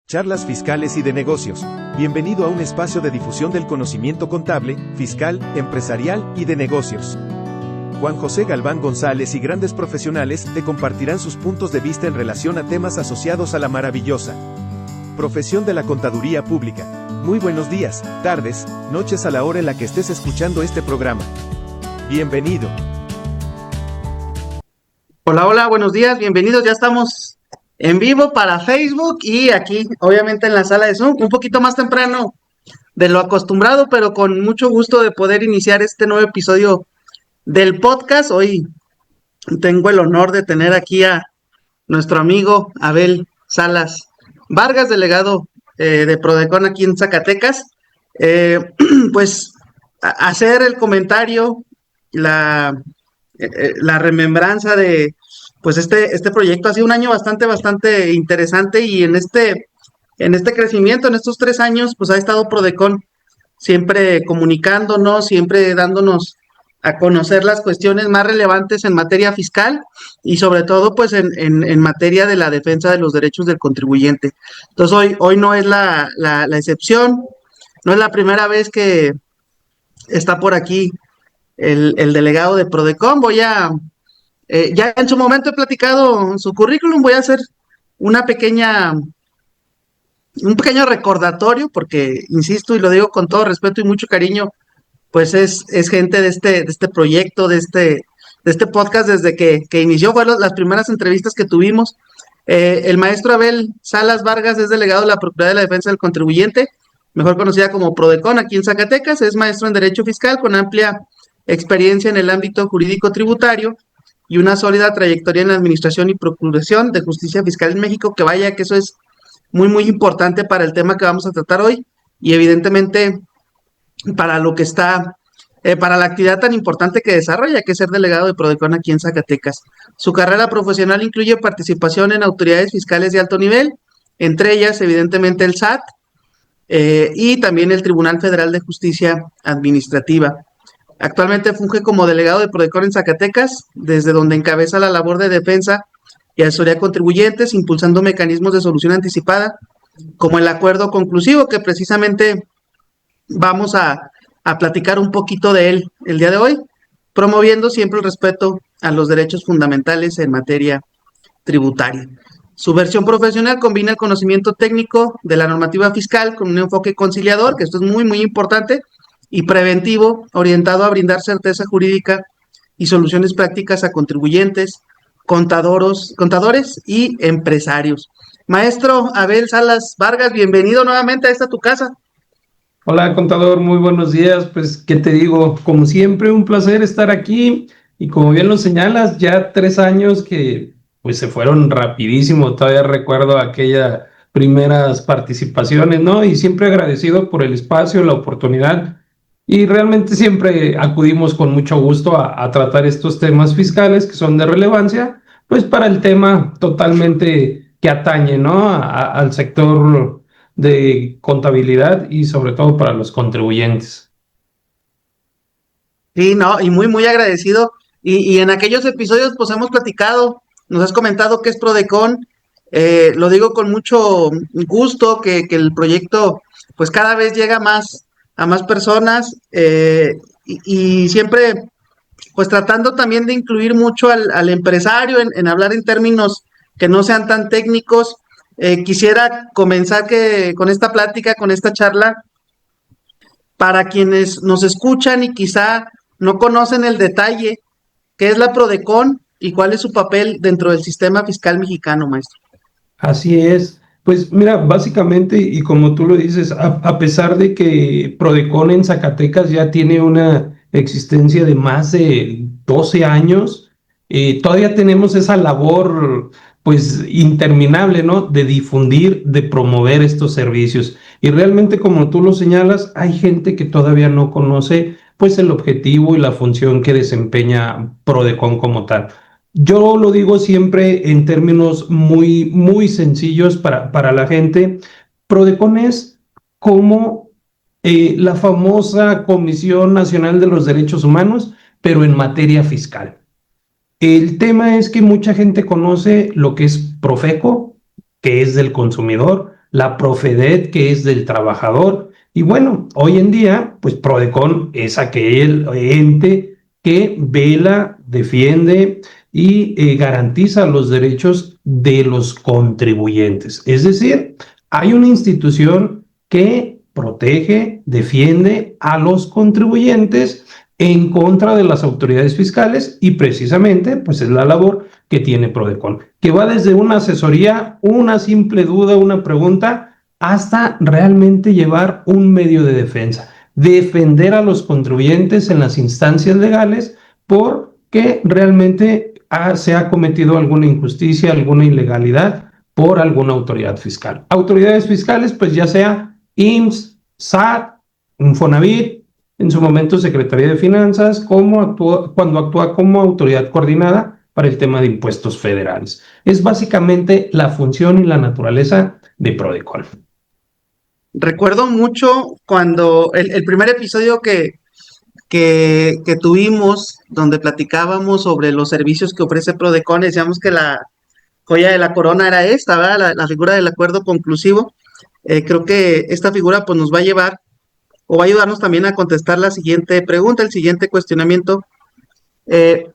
Charlas fiscales y de negocios. Bienvenido a un espacio de difusión del conocimiento contable, fiscal, empresarial y de negocios. Juan José Galván González y grandes profesionales te compartirán sus puntos de vista en relación a temas asociados a la maravillosa profesión de la contaduría pública. Muy buenos días, tardes, noches a la hora en la que estés escuchando este programa. Bienvenido. Hola, buenos días, bienvenidos. Ya estamos en vivo para Facebook y aquí, obviamente, en la sala de Zoom, un poquito más temprano de lo acostumbrado, pero con mucho gusto de poder iniciar este nuevo episodio del podcast. Hoy tengo el honor de tener aquí a nuestro amigo Abel Salas Vargas, delegado de Prodecon aquí en Zacatecas. Pues hacer el comentario, la remembranza de pues este proyecto. Ha sido un año bastante interesante, y en este crecimiento, en estos 3 años, pues ha estado Prodecon siempre comunicándonos, siempre dándonos a conocer las cuestiones más relevantes en materia fiscal y sobre todo pues en materia de la defensa de los derechos del contribuyente. Entonces hoy no es la excepción, no es la primera vez que está por aquí el delegado de Prodecon. Ya en su momento he platicado su currículum, voy a hacer un pequeño recordatorio, porque insisto y lo digo con todo respeto y mucho cariño, pues es gente de este proyecto, de este podcast desde que inició. Fueron las primeras entrevistas que tuvimos. El maestro Abel Salas Vargas es delegado de la Procuraduría de la Defensa del Contribuyente, mejor conocida como Prodecon, aquí en Zacatecas. Es maestro en Derecho Fiscal con amplia experiencia en el ámbito jurídico tributario y una sólida trayectoria en la administración y procuración de justicia fiscal en México, que vaya que eso es muy importante para el tema que vamos a tratar hoy, y evidentemente para lo que está, para la actividad tan importante que desarrolla, que es ser delegado de Prodecon aquí en Zacatecas. Su carrera profesional incluye participación en autoridades fiscales de alto nivel, entre ellas evidentemente el SAT, y también el Tribunal Federal de Justicia Administrativa. Actualmente funge como delegado de Prodecon en Zacatecas, desde donde encabeza la labor de defensa y asesoría a contribuyentes, impulsando mecanismos de solución anticipada, como el acuerdo conclusivo, que precisamente vamos a platicar un poquito de él el día de hoy, promoviendo siempre el respeto a los derechos fundamentales en materia tributaria. Su versión profesional combina el conocimiento técnico de la normativa fiscal con un enfoque conciliador, que esto es muy importante, y preventivo, orientado a brindar certeza jurídica y soluciones prácticas a contribuyentes, contadores y empresarios. Maestro Abel Salas Vargas, bienvenido nuevamente a esta tu casa. Hola, contador, muy buenos días. Pues, ¿qué te digo? Como siempre, un placer estar aquí, y como bien lo señalas, ya 3 años que pues se fueron rapidísimo. Todavía recuerdo aquellas primeras participaciones, ¿no? Y siempre agradecido por el espacio, la oportunidad, y realmente siempre acudimos con mucho gusto a tratar estos temas fiscales que son de relevancia, pues para el tema totalmente que atañe, ¿no? Al sector de contabilidad y sobre todo para los contribuyentes. Sí, no, y muy agradecido. Y en aquellos episodios pues hemos platicado, nos has comentado que es Prodecon. Lo digo con mucho gusto, que el proyecto pues cada vez llega a más personas, y siempre pues tratando también de incluir mucho al empresario en hablar en términos que no sean tan técnicos. Quisiera comenzar con esta plática, con esta charla, para quienes nos escuchan y quizá no conocen el detalle, qué es la Prodecon y cuál es su papel dentro del sistema fiscal mexicano, maestro. Así es. Pues mira, básicamente, y como tú lo dices, a pesar de que Prodecon en Zacatecas ya tiene una existencia de más de 12 años, todavía tenemos esa labor pues interminable, ¿no? De difundir, de promover estos servicios. Y realmente, como tú lo señalas, hay gente que todavía no conoce pues el objetivo y la función que desempeña Prodecon como tal. Yo lo digo siempre en términos muy sencillos para la gente. Prodecon es como la famosa Comisión Nacional de los Derechos Humanos, pero en materia fiscal. El tema es que mucha gente conoce lo que es Profeco, que es del consumidor, la Profedet, que es del trabajador. Y bueno, hoy en día, pues Prodecon es aquel ente que vela, defiende y garantiza los derechos de los contribuyentes. Es decir, hay una institución que protege, defiende a los contribuyentes en contra de las autoridades fiscales, y precisamente pues es la labor que tiene Prodecon, que va desde una asesoría, una simple duda, una pregunta, hasta realmente llevar un medio de defensa, defender a los contribuyentes en las instancias legales porque realmente se ha cometido alguna injusticia, alguna ilegalidad por alguna autoridad fiscal. Autoridades fiscales, pues ya sea IMSS, SAT, Infonavit, en su momento Secretaría de Finanzas, cuando actúa como autoridad coordinada para el tema de impuestos federales. Es básicamente la función y la naturaleza de Prodecon. Recuerdo mucho cuando el primer episodio que tuvimos, donde platicábamos sobre los servicios que ofrece Prodecon, decíamos que la joya de la corona era esta, ¿verdad? La figura del acuerdo conclusivo. Creo que esta figura pues nos va a llevar o va a ayudarnos también a contestar la siguiente pregunta, el siguiente cuestionamiento. Eh,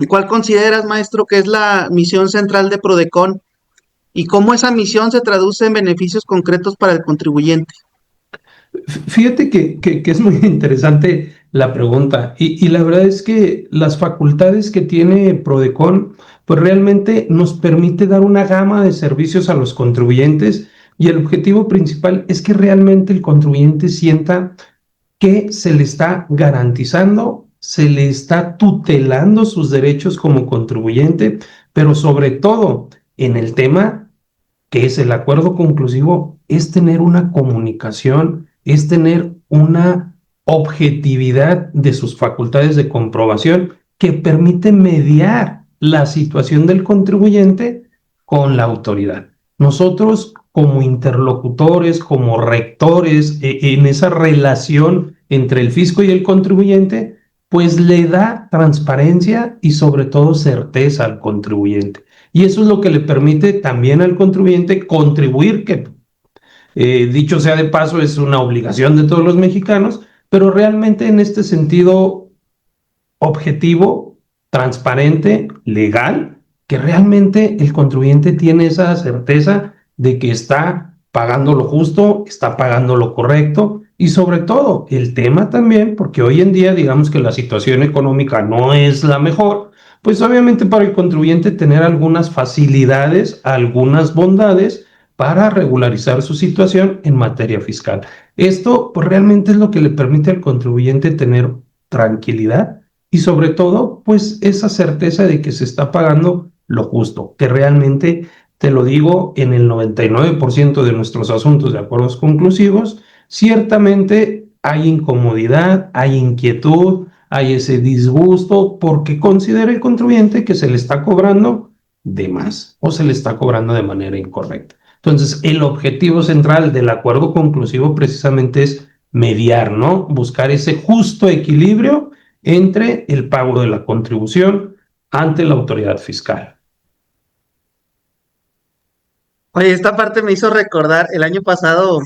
¿Cuál consideras, maestro, que es la misión central de Prodecon y cómo esa misión se traduce en beneficios concretos para el contribuyente? Fíjate que es muy interesante la pregunta, y la verdad es que las facultades que tiene Prodecon pues realmente nos permite dar una gama de servicios a los contribuyentes, y el objetivo principal es que realmente el contribuyente sienta que se le está garantizando, se le está tutelando sus derechos como contribuyente, pero sobre todo en el tema que es el acuerdo conclusivo, es tener una comunicación, es tener una objetividad de sus facultades de comprobación que permite mediar la situación del contribuyente con la autoridad. Nosotros, como interlocutores, como rectores, en esa relación entre el fisco y el contribuyente, pues le da transparencia y sobre todo certeza al contribuyente. Y eso es lo que le permite también al contribuyente contribuir, que dicho sea de paso es una obligación de todos los mexicanos, pero realmente en este sentido objetivo, transparente, legal, que realmente el contribuyente tiene esa certeza de que está pagando lo justo, está pagando lo correcto, y sobre todo el tema también, porque hoy en día digamos que la situación económica no es la mejor, pues obviamente para el contribuyente tener algunas facilidades, algunas bondades para regularizar su situación en materia fiscal. Esto pues realmente es lo que le permite al contribuyente tener tranquilidad y sobre todo pues esa certeza de que se está pagando lo justo, que realmente, te lo digo, en el 99% de nuestros asuntos de acuerdos conclusivos, ciertamente hay incomodidad, hay inquietud, hay ese disgusto porque considera el contribuyente que se le está cobrando de más o se le está cobrando de manera incorrecta. Entonces, el objetivo central del acuerdo conclusivo precisamente es mediar, ¿no? Buscar ese justo equilibrio entre el pago de la contribución ante la autoridad fiscal. Oye, esta parte me hizo recordar, el año pasado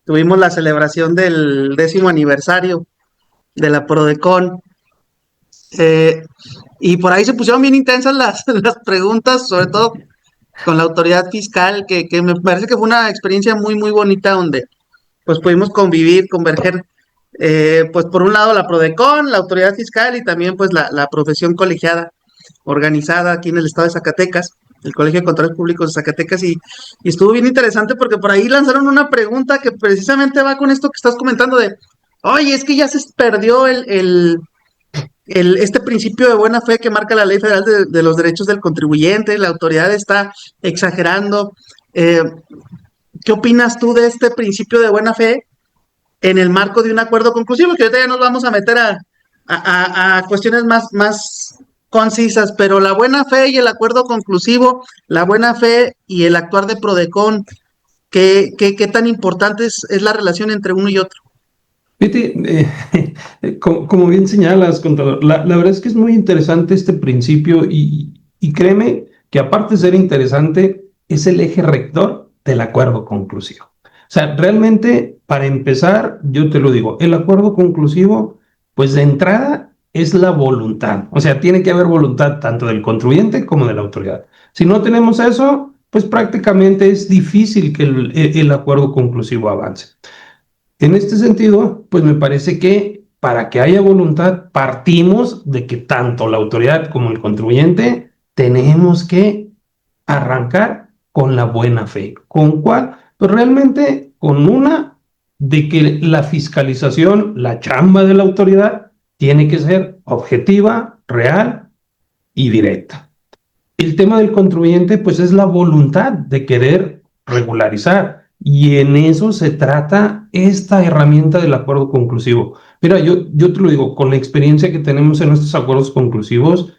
tuvimos la celebración del 10º aniversario de la Prodecon, eh, y por ahí se pusieron bien intensas las preguntas, sobre todo con la autoridad fiscal, que me parece que fue una experiencia muy, muy bonita donde pues pudimos convivir, converger, pues por un lado la Prodecon, la autoridad fiscal y también pues la profesión colegiada organizada aquí en el estado de Zacatecas, el Colegio de Contadores Públicos de Zacatecas, y estuvo bien interesante porque por ahí lanzaron una pregunta que precisamente va con esto que estás comentando de, oye, es que ya se perdió este principio de buena fe que marca la Ley Federal de los Derechos del Contribuyente, la autoridad está exagerando. Eh, ¿Qué opinas tú de este principio de buena fe en el marco de un acuerdo conclusivo? Que ahorita ya nos vamos a meter a cuestiones más concisas, pero la buena fe y el acuerdo conclusivo, la buena fe y el actuar de Prodecon, ¿qué tan importante es la relación entre uno y otro? Fíjate, como bien señalas, contador, la verdad es que es muy interesante este principio y créeme que aparte de ser interesante, es el eje rector del acuerdo conclusivo. O sea, realmente, para empezar, yo te lo digo, el acuerdo conclusivo, pues de entrada es la voluntad. O sea, tiene que haber voluntad tanto del contribuyente como de la autoridad. Si no tenemos eso, pues prácticamente es difícil que el acuerdo conclusivo avance. En este sentido, pues me parece que para que haya voluntad, partimos de que tanto la autoridad como el contribuyente tenemos que arrancar con la buena fe. ¿Con cuál? Pues realmente con una de que la fiscalización, la chamba de la autoridad, tiene que ser objetiva, real y directa. El tema del contribuyente, pues es la voluntad de querer regularizar. Y en eso se trata esta herramienta del acuerdo conclusivo. Mira, yo te lo digo, con la experiencia que tenemos en estos acuerdos conclusivos,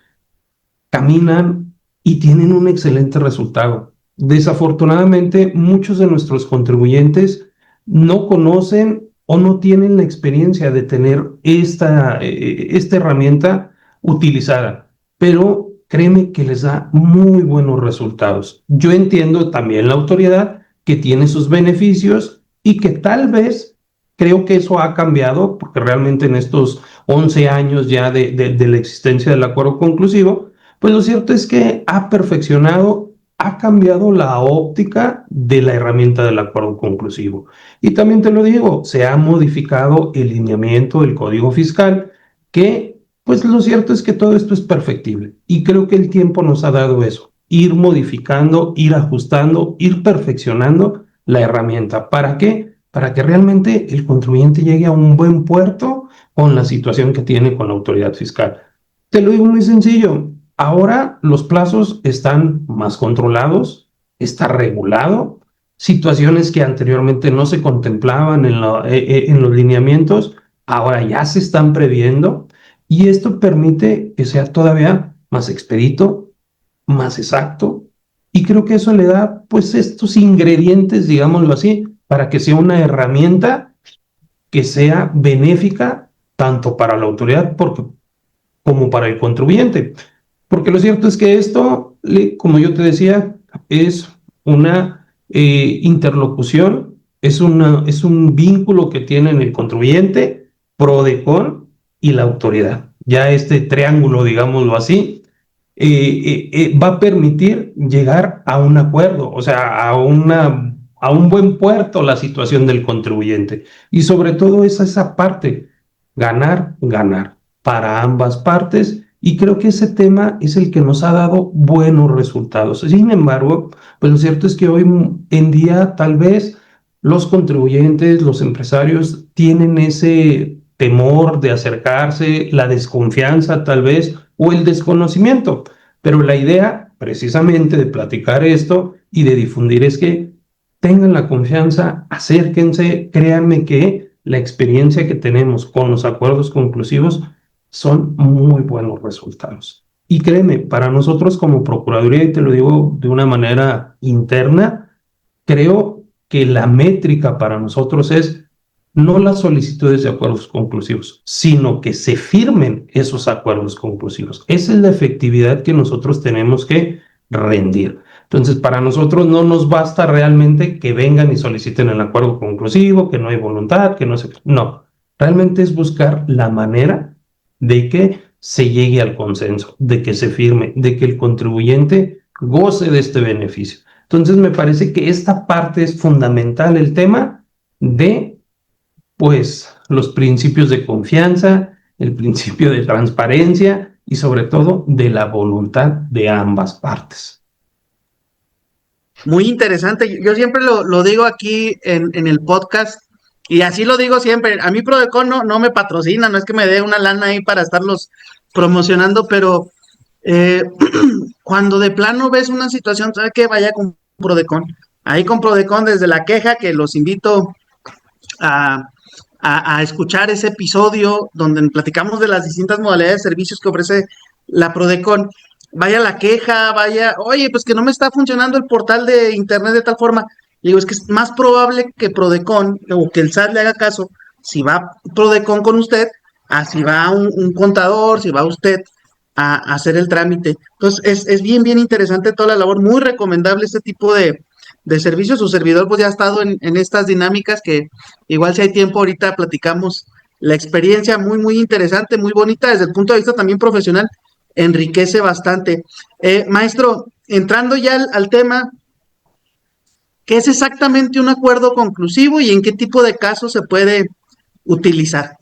caminan y tienen un excelente resultado. Desafortunadamente, muchos de nuestros contribuyentes no conocen o no tienen la experiencia de tener esta herramienta utilizada, pero créeme que les da muy buenos resultados. Yo entiendo también la autoridad que tiene sus beneficios y que tal vez creo que eso ha cambiado, porque realmente en estos 11 años ya de la existencia del acuerdo conclusivo, pues lo cierto es que ha perfeccionado, ha cambiado la óptica de la herramienta del acuerdo conclusivo. Y también te lo digo, se ha modificado el lineamiento del Código Fiscal, que pues lo cierto es que todo esto es perfectible. Y creo que el tiempo nos ha dado eso, ir modificando, ir ajustando, ir perfeccionando la herramienta. ¿Para qué? Para que realmente el contribuyente llegue a un buen puerto con la situación que tiene con la autoridad fiscal. Te lo digo muy sencillo. Ahora los plazos están más controlados, está regulado, situaciones que anteriormente no se contemplaban en los lineamientos, ahora ya se están previendo y esto permite que sea todavía más expedito, más exacto y creo que eso le da pues estos ingredientes, digámoslo así, para que sea una herramienta que sea benéfica tanto para la autoridad como para el contribuyente. Porque lo cierto es que esto, como yo te decía, es una interlocución, es un vínculo que tienen el contribuyente, PRODECON y la autoridad. Ya este triángulo, digámoslo así, va a permitir llegar a un acuerdo, o sea, a un buen puerto la situación del contribuyente. Y sobre todo es esa parte, ganar, ganar para ambas partes y creo que ese tema es el que nos ha dado buenos resultados. Sin embargo, pues lo cierto es que hoy en día tal vez los contribuyentes, los empresarios tienen ese temor de acercarse, la desconfianza tal vez o el desconocimiento. Pero la idea precisamente de platicar esto y de difundir es que tengan la confianza, acérquense, créanme que la experiencia que tenemos con los acuerdos conclusivos son muy buenos resultados. Y créeme, para nosotros como Procuraduría, y te lo digo de una manera interna, creo que la métrica para nosotros es no las solicitudes de acuerdos conclusivos, sino que se firmen esos acuerdos conclusivos. Esa es la efectividad que nosotros tenemos que rendir. Entonces, para nosotros no nos basta realmente que vengan y soliciten el acuerdo conclusivo, que no hay voluntad, que no se... No, realmente es buscar la manera de que se llegue al consenso, de que se firme, de que el contribuyente goce de este beneficio. Entonces, me parece que esta parte es fundamental, el tema de, pues, los principios de confianza, el principio de transparencia y sobre todo de la voluntad de ambas partes. Muy interesante. Yo siempre lo digo aquí en el podcast y así lo digo siempre. A mí Prodecon no me patrocina, no es que me dé una lana ahí para estarlos promocionando, pero eh, cuando de plano ves una situación, ¿sabe qué? Vaya con Prodecon. Ahí con Prodecon desde la queja, que los invito a, a escuchar ese episodio donde platicamos de las distintas modalidades de servicios que ofrece la Prodecon. Vaya la queja, vaya, oye, pues que no me está funcionando el portal de internet de tal forma. Y digo, es que es más probable que Prodecon o que el SAT le haga caso si va Prodecon con usted, a si va un contador, si va usted a hacer el trámite. Entonces, es bien interesante toda la labor, muy recomendable este tipo de servicio. Su servidor pues ya ha estado en estas dinámicas que igual si hay tiempo ahorita platicamos la experiencia muy interesante, muy bonita desde el punto de vista también profesional, enriquece bastante. Maestro, entrando ya al tema, ¿qué es exactamente un acuerdo conclusivo y en qué tipo de casos se puede utilizar?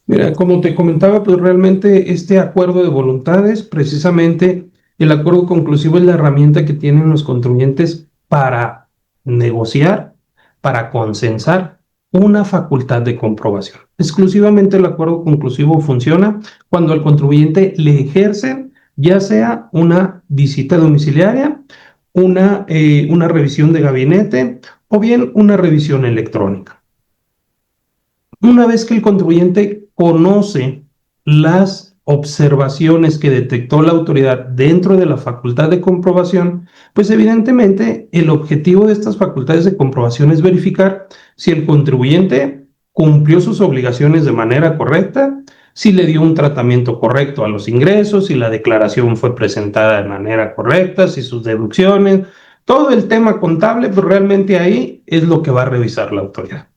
Mira, como te comentaba, pues realmente este acuerdo de voluntades, precisamente el acuerdo conclusivo es la herramienta que tienen los contribuyentes para negociar, para consensar una facultad de comprobación. Exclusivamente el acuerdo conclusivo funciona cuando al contribuyente le ejercen ya sea una visita domiciliaria, una revisión de gabinete o bien una revisión electrónica. Una vez que el contribuyente conoce las observaciones que detectó la autoridad dentro de la facultad de comprobación, pues evidentemente el objetivo de estas facultades de comprobación es verificar si el contribuyente cumplió sus obligaciones de manera correcta, si le dio un tratamiento correcto a los ingresos, si la declaración fue presentada de manera correcta, si sus deducciones, todo el tema contable, pues realmente ahí es lo que va a revisar la autoridad.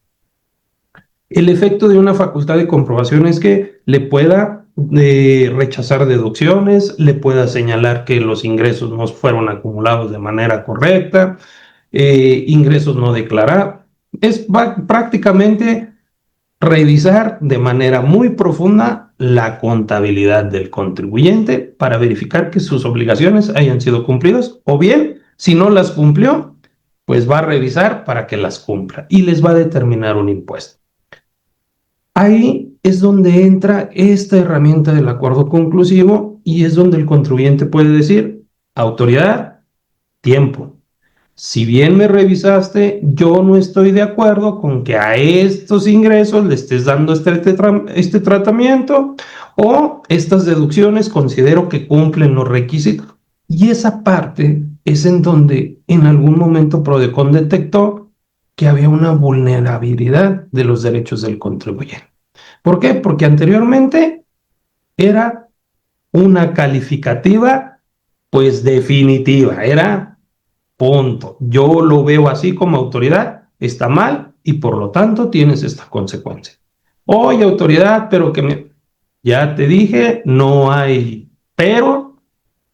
El efecto de una facultad de comprobación es que le pueda rechazar deducciones, le pueda señalar que los ingresos no fueron acumulados de manera correcta, ingresos no declarados. Es prácticamente revisar de manera muy profunda la contabilidad del contribuyente para verificar que sus obligaciones hayan sido cumplidas, o bien, si no las cumplió, pues va a revisar para que las cumpla y les va a determinar un impuesto. Ahí es donde entra esta herramienta del acuerdo conclusivo y es donde el contribuyente puede decir, autoridad, tiempo. Si bien me revisaste, yo no estoy de acuerdo con que a estos ingresos le estés dando este tratamiento o estas deducciones considero que cumplen los requisitos. Y esa parte es en donde en algún momento Prodecon detectó que había una vulnerabilidad de los derechos del contribuyente. ¿Por qué? Porque anteriormente era una calificativa, pues definitiva, era punto. Yo lo veo así como autoridad, está mal y por lo tanto tienes esta consecuencia. Oye, autoridad, pero ya te dije, no hay pero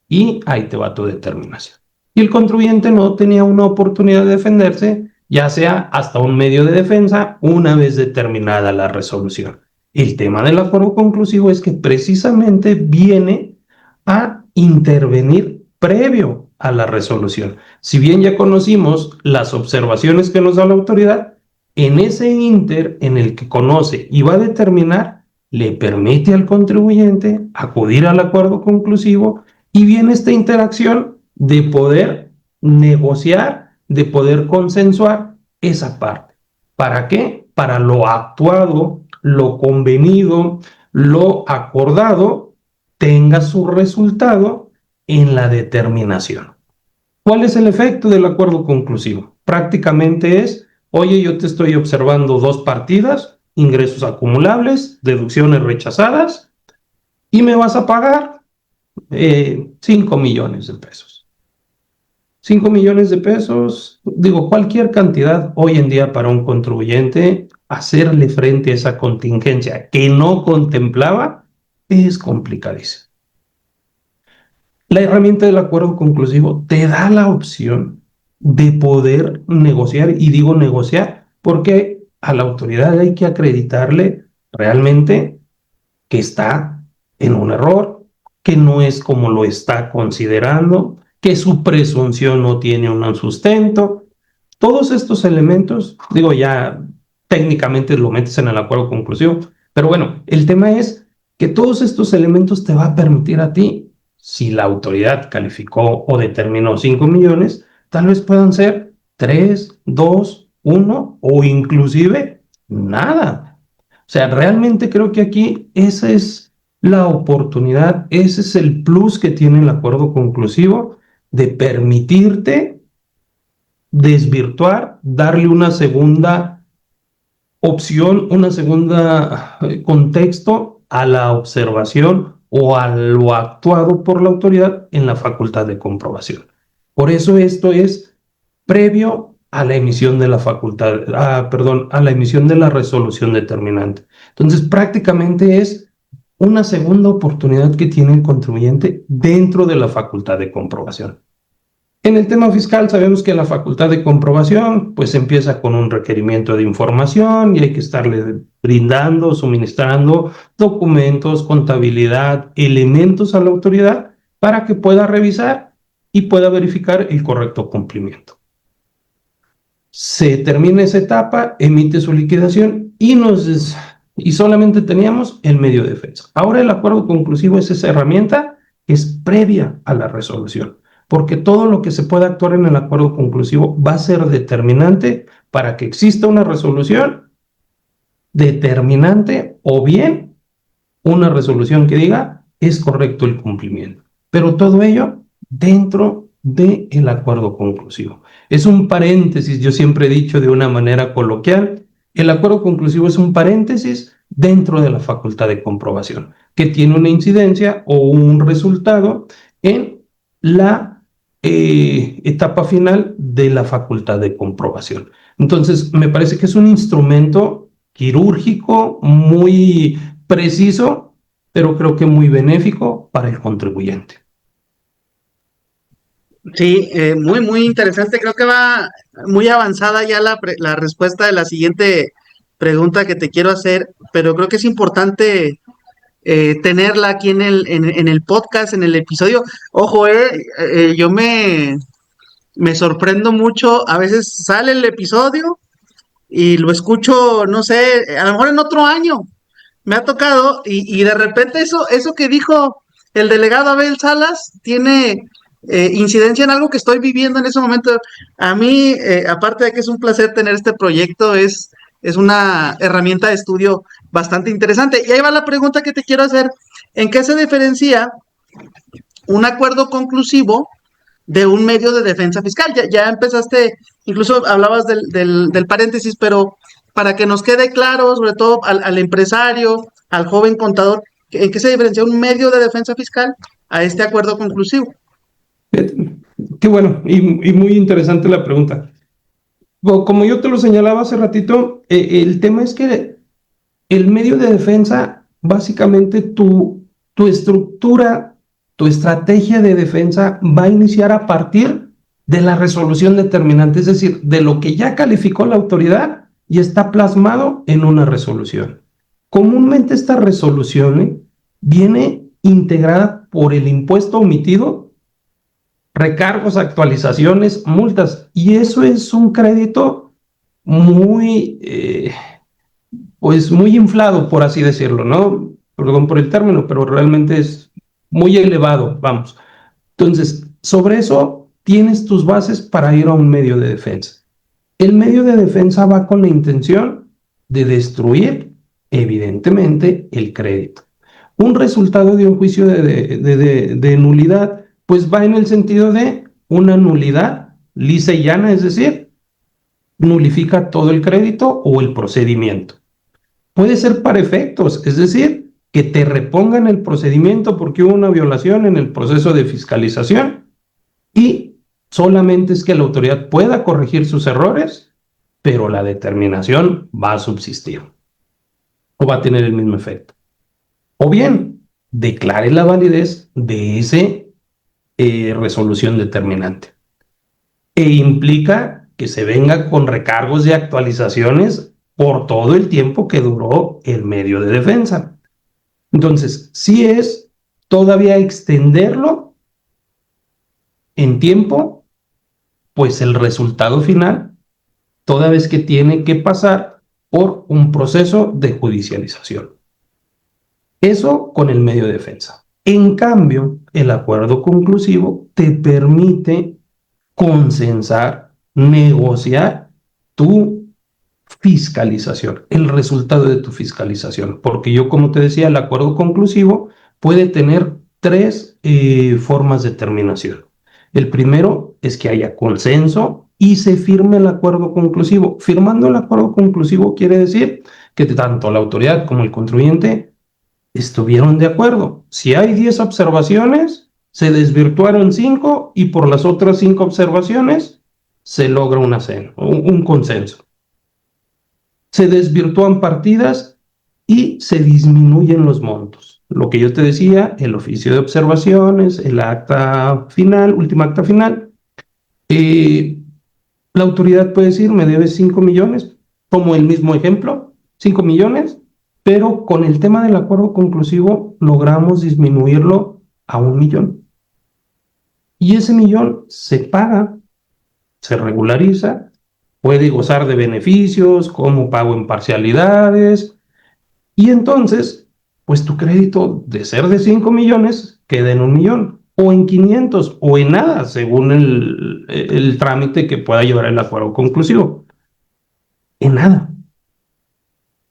y ahí te va tu determinación. Y el contribuyente no tenía una oportunidad de defenderse, ya sea hasta un medio de defensa, una vez determinada la resolución. El tema del acuerdo conclusivo es que precisamente viene a intervenir previo a la resolución. Si bien ya conocimos las observaciones que nos da la autoridad, en ese ínter en el que conoce y va a determinar, le permite al contribuyente acudir al acuerdo conclusivo y viene esta interacción de poder negociar, de poder consensuar esa parte. ¿Para qué? Para lo actuado, lo convenido, lo acordado, tenga su resultado en la determinación. ¿Cuál es el efecto del acuerdo conclusivo? Prácticamente es, oye, yo te estoy observando dos partidas, ingresos acumulables, deducciones rechazadas, y me vas a pagar 5 millones de pesos. 5 millones de pesos, digo, cualquier cantidad hoy en día para un contribuyente, hacerle frente a esa contingencia que no contemplaba, es complicadísimo. La herramienta del acuerdo conclusivo te da la opción de poder negociar, y digo negociar porque a la autoridad hay que acreditarle realmente que está en un error, que no es como lo está considerando, que su presunción no tiene un sustento. Todos estos elementos, digo, ya técnicamente lo metes en el acuerdo conclusivo, pero bueno, el tema es que todos estos elementos te va a permitir a ti, si la autoridad calificó o determinó 5 millones, tal vez puedan ser 3, 2, 1 o inclusive nada. O sea, realmente creo que aquí esa es la oportunidad, ese es el plus que tiene el acuerdo conclusivo de permitirte desvirtuar, darle una segunda opción, una segunda contexto a la observación o a lo actuado por la autoridad en la facultad de comprobación. Por eso esto es previo a la emisión de la facultad, a la emisión de la resolución determinante. Entonces, prácticamente es una segunda oportunidad que tiene el contribuyente dentro de la facultad de comprobación. En el tema fiscal sabemos que la facultad de comprobación pues empieza con un requerimiento de información y hay que estarle brindando, suministrando documentos, contabilidad, elementos a la autoridad para que pueda revisar y pueda verificar el correcto cumplimiento. Se termina esa etapa, emite su liquidación y solamente teníamos el medio de defensa. Ahora el acuerdo conclusivo es esa herramienta que es previa a la resolución, porque todo lo que se pueda actuar en el acuerdo conclusivo va a ser determinante para que exista una resolución determinante o bien una resolución que diga es correcto el cumplimiento. Pero todo ello dentro del acuerdo conclusivo. Es un paréntesis, yo siempre he dicho de una manera coloquial, el acuerdo conclusivo es un paréntesis dentro de la facultad de comprobación, que tiene una incidencia o un resultado en la etapa final de la facultad de comprobación. Entonces, me parece que es un instrumento quirúrgico muy preciso, pero creo que muy benéfico para el contribuyente. Sí, muy interesante. Creo que va muy avanzada ya la respuesta de la siguiente pregunta que te quiero hacer, pero creo que es importante tenerla aquí en el podcast, en el episodio. Ojo, yo me sorprendo mucho. A veces sale el episodio y lo escucho, no sé, a lo mejor en otro año. Me ha tocado y de repente eso que dijo el delegado Abel Salas tiene incidencia en algo que estoy viviendo en ese momento. A mí, aparte de que es un placer tener este proyecto, es una herramienta de estudio bastante interesante. Y ahí va la pregunta que te quiero hacer. ¿En qué se diferencia un acuerdo conclusivo de un medio de defensa fiscal? Ya empezaste, incluso hablabas del paréntesis, pero para que nos quede claro, sobre todo al empresario, al joven contador, ¿en qué se diferencia un medio de defensa fiscal a este acuerdo conclusivo? Qué bueno y muy interesante la pregunta. Como yo te lo señalaba hace ratito, el tema es que el medio de defensa, básicamente tu estructura, tu estrategia de defensa va a iniciar a partir de la resolución determinante, es decir, de lo que ya calificó la autoridad y está plasmado en una resolución. Comúnmente esta resolución viene integrada por el impuesto omitido, recargos, actualizaciones, multas, y eso es un crédito muy pues muy inflado, por así decirlo, ¿no? Perdón por el término, pero realmente es muy elevado, vamos. Entonces, sobre eso tienes tus bases para ir a un medio de defensa. El medio de defensa va con la intención de destruir, evidentemente, el crédito. Un resultado de un juicio de nulidad, pues va en el sentido de una nulidad lisa y llana, es decir, nulifica todo el crédito o el procedimiento. Puede ser para efectos, es decir, que te repongan el procedimiento porque hubo una violación en el proceso de fiscalización y solamente es que la autoridad pueda corregir sus errores, pero la determinación va a subsistir o va a tener el mismo efecto. O bien, declare la validez de esa resolución determinante e implica que se venga con recargos y actualizaciones por todo el tiempo que duró el medio de defensa. Entonces, sí es todavía extenderlo en tiempo, pues el resultado final, toda vez que tiene que pasar por un proceso de judicialización. Eso con el medio de defensa. En cambio, el acuerdo conclusivo te permite consensar, negociar tu fiscalización, el resultado de tu fiscalización, porque yo, como te decía, el acuerdo conclusivo puede tener tres formas de terminación. El primero es que haya consenso y se firme el acuerdo conclusivo. Firmando el acuerdo conclusivo quiere decir que tanto la autoridad como el contribuyente estuvieron de acuerdo. Si hay 10 observaciones, se desvirtuaron 5 y por las otras 5 observaciones se logra un consenso. Se desvirtúan partidas y se disminuyen los montos. Lo que yo te decía, el oficio de observaciones, el acta final, última acta final. La autoridad puede decir, me debes 5 millones, como el mismo ejemplo, 5 millones, pero con el tema del acuerdo conclusivo logramos disminuirlo a 1 millón. Y ese millón se paga, se regulariza, puede gozar de beneficios como pago en parcialidades, y entonces, pues tu crédito de ser de 5 millones queda en 1 millón, o en 500, o en nada, según el trámite que pueda llevar el acuerdo conclusivo. En nada.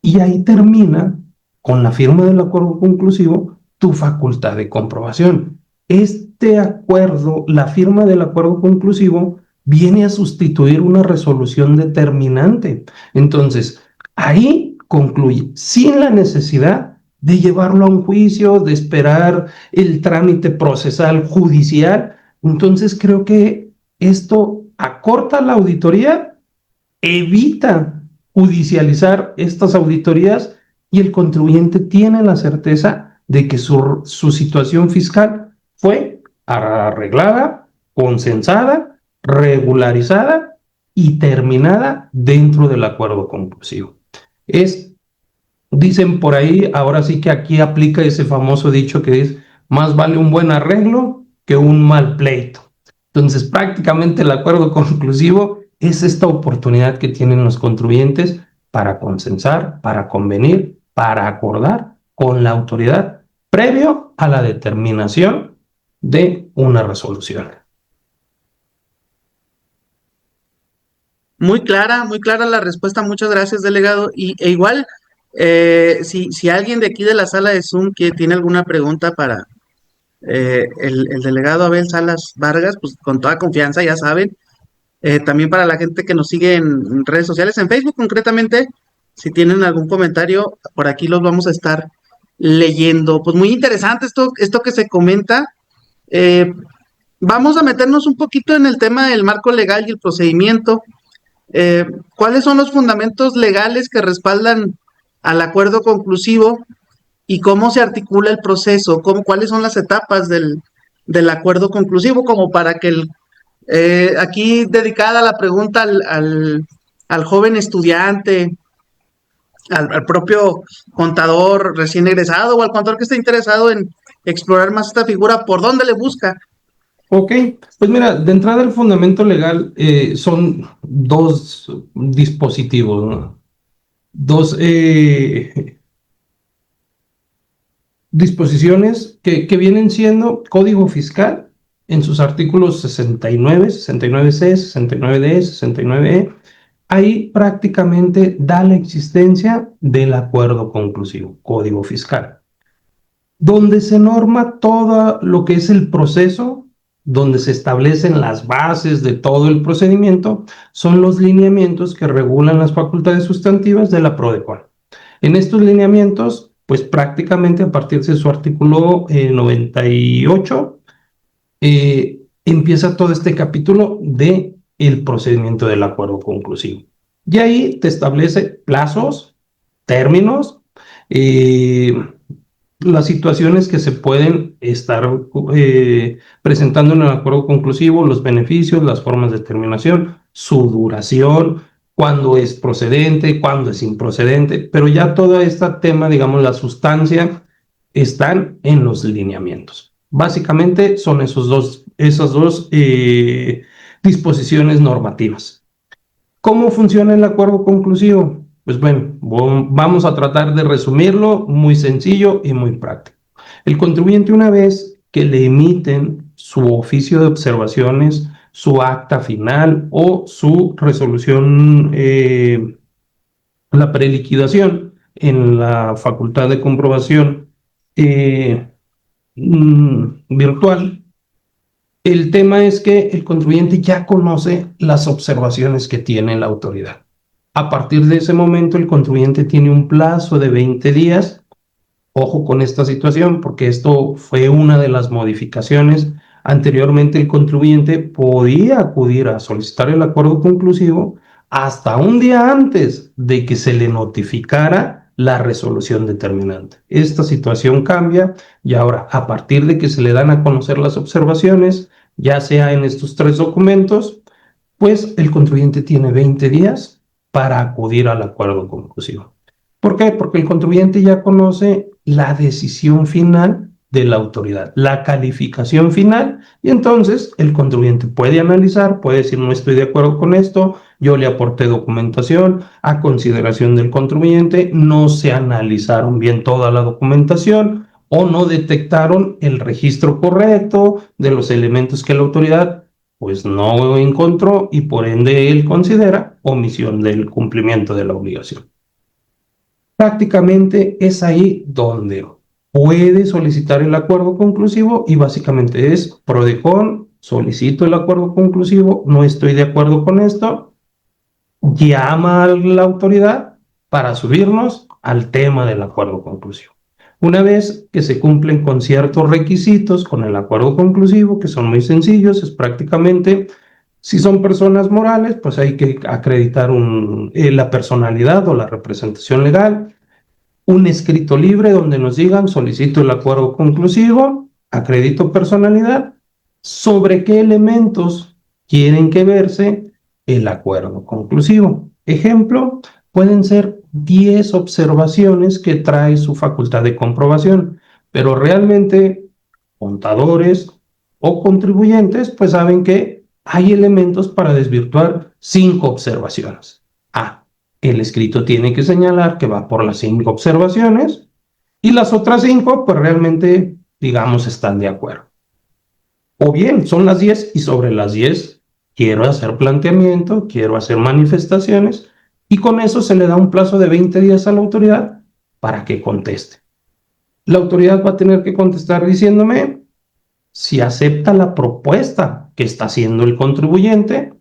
Y ahí termina, con la firma del acuerdo conclusivo, tu facultad de comprobación. Este acuerdo, la firma del acuerdo conclusivo, viene a sustituir una resolución determinante. Entonces, ahí concluye, sin la necesidad de llevarlo a un juicio, de esperar el trámite procesal judicial. Entonces, creo que esto acorta la auditoría, evita judicializar estas auditorías y el contribuyente tiene la certeza de que su situación fiscal fue arreglada, consensada, regularizada y terminada dentro del acuerdo conclusivo. Dicen por ahí, ahora sí que aquí aplica ese famoso dicho que es, más vale un buen arreglo que un mal pleito. Entonces, prácticamente el acuerdo conclusivo es esta oportunidad que tienen los contribuyentes para consensar, para convenir, para acordar con la autoridad previo a la determinación de una resolución. Muy clara la respuesta. Muchas gracias, delegado. E igual, si alguien de aquí de la sala de Zoom que tiene alguna pregunta para el delegado Abel Salas Vargas, pues con toda confianza, ya saben. También para la gente que nos sigue en redes sociales, en Facebook concretamente, si tienen algún comentario, por aquí los vamos a estar leyendo. Pues muy interesante esto que se comenta. Vamos a meternos un poquito en el tema del marco legal y el procedimiento. ¿Cuáles son los fundamentos legales que respaldan al acuerdo conclusivo y cómo se articula el proceso? ¿Cuáles son las etapas del acuerdo conclusivo? Como para que aquí dedicada la pregunta al joven estudiante, al propio contador recién egresado o al contador que esté interesado en explorar más esta figura, ¿por dónde le busca? Ok, pues mira, de entrada el fundamento legal son dos dispositivos, ¿no? Dos disposiciones que vienen siendo Código Fiscal en sus artículos 69, 69C, 69D, 69E. Ahí prácticamente da la existencia del acuerdo conclusivo, Código Fiscal, donde se norma todo lo que es el proceso, donde se establecen las bases de todo el procedimiento, son los lineamientos que regulan las facultades sustantivas de la PRODECON. En estos lineamientos, pues prácticamente a partir de su artículo 98, empieza todo este capítulo de el procedimiento del acuerdo conclusivo. Y ahí te establece plazos, términos, las situaciones que se pueden estar presentando en el acuerdo conclusivo, los beneficios, las formas de terminación, su duración, cuándo es procedente, cuándo es improcedente, pero ya todo este tema, digamos, la sustancia, están en los lineamientos. Básicamente son esas dos disposiciones normativas. ¿Cómo funciona el acuerdo conclusivo? Pues bueno, vamos a tratar de resumirlo muy sencillo y muy práctico. El contribuyente, una vez que le emiten su oficio de observaciones, su acta final o su resolución, la preliquidación en la facultad de comprobación virtual, el tema es que el contribuyente ya conoce las observaciones que tiene la autoridad. A partir de ese momento, el contribuyente tiene un plazo de 20 días. Ojo con esta situación, porque esto fue una de las modificaciones Anteriormente el contribuyente podía acudir a solicitar el acuerdo conclusivo hasta un día antes de que se le notificara la resolución determinante. Esta situación cambia y ahora, a partir de que se le dan a conocer las observaciones, ya sea en estos 3 documentos, pues el contribuyente tiene 20 días para acudir al acuerdo conclusivo. ¿Por qué? Porque el contribuyente ya conoce la decisión final de la autoridad, la calificación final, y entonces el contribuyente puede analizar, puede decir no estoy de acuerdo con esto, yo le aporté documentación a consideración del contribuyente, no se analizaron bien toda la documentación o no detectaron el registro correcto de los elementos que la autoridad pues no encontró y por ende él considera omisión del cumplimiento de la obligación. Prácticamente es ahí donde puede solicitar el acuerdo conclusivo y básicamente es PRODECON, solicito el acuerdo conclusivo, no estoy de acuerdo con esto, llama a la autoridad para subirnos al tema del acuerdo conclusivo. Una vez que se cumplen con ciertos requisitos con el acuerdo conclusivo, que son muy sencillos, es prácticamente, si son personas morales, pues hay que acreditar la personalidad o la representación legal, un escrito libre donde nos digan solicito el acuerdo conclusivo, acredito personalidad, sobre qué elementos quieren que verse el acuerdo conclusivo. Ejemplo, pueden ser 10 observaciones que trae su facultad de comprobación, pero realmente contadores o contribuyentes pues saben que hay elementos para desvirtuar 5 observaciones. El escrito tiene que señalar que va por las 5 observaciones y las otras 5 pues realmente digamos están de acuerdo. O bien son las 10 y sobre las 10 quiero hacer planteamiento, quiero hacer manifestaciones y con eso se le da un plazo de 20 días a la autoridad para que conteste. La autoridad va a tener que contestar diciéndome si acepta la propuesta que está haciendo el contribuyente,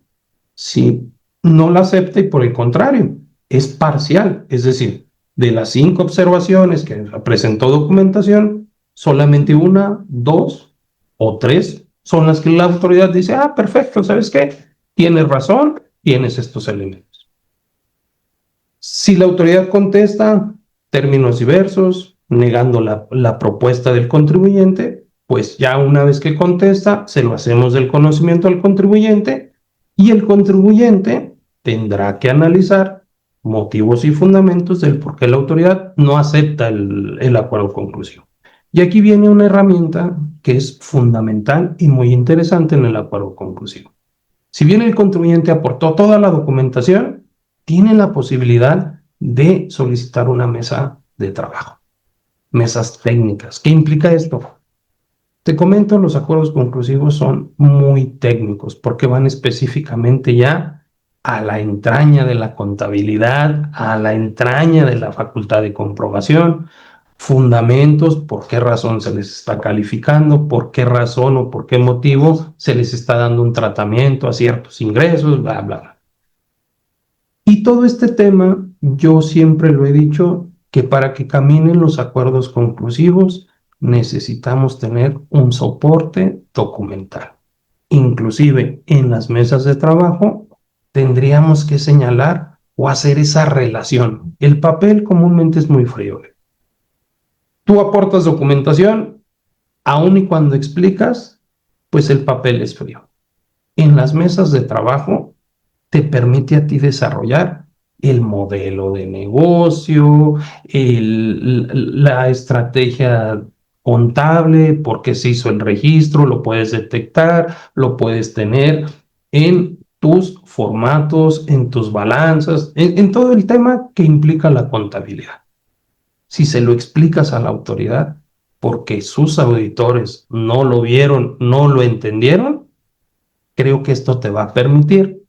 si no la acepta y por el contrario, es parcial, es decir, de las 5 observaciones que presentó documentación, solamente 1, 2 o 3 son las que la autoridad dice, perfecto, ¿sabes qué? Tienes razón, tienes estos elementos. Si la autoridad contesta términos diversos, negando la propuesta del contribuyente, pues ya una vez que contesta, se lo hacemos del conocimiento al contribuyente y el contribuyente tendrá que analizar motivos y fundamentos del por qué la autoridad no acepta el acuerdo conclusivo. Y aquí viene una herramienta que es fundamental y muy interesante en el acuerdo conclusivo. Si bien el contribuyente aportó toda la documentación, tiene la posibilidad de solicitar una mesa de trabajo, mesas técnicas. ¿Qué implica esto? Te comento, los acuerdos conclusivos son muy técnicos porque van específicamente ya a la entraña de la contabilidad, a la entraña de la facultad de comprobación, fundamentos, por qué razón se les está calificando, por qué razón o por qué motivo se les está dando un tratamiento a ciertos ingresos, bla, bla, bla. Y todo este tema, yo siempre lo he dicho, que para que caminen los acuerdos conclusivos, necesitamos tener un soporte documental. Inclusive en las mesas de trabajo tendríamos que señalar o hacer esa relación. El papel comúnmente es muy frío. Tú aportas documentación, aun y cuando explicas, pues el papel es frío. En las mesas de trabajo te permite a ti desarrollar el modelo de negocio, la estrategia contable, por qué se hizo el registro, lo puedes detectar, lo puedes tener en tus formatos, en tus balanzas, en todo el tema que implica la contabilidad. Si se lo explicas a la autoridad porque sus auditores no lo vieron, no lo entendieron, creo que esto te va a permitir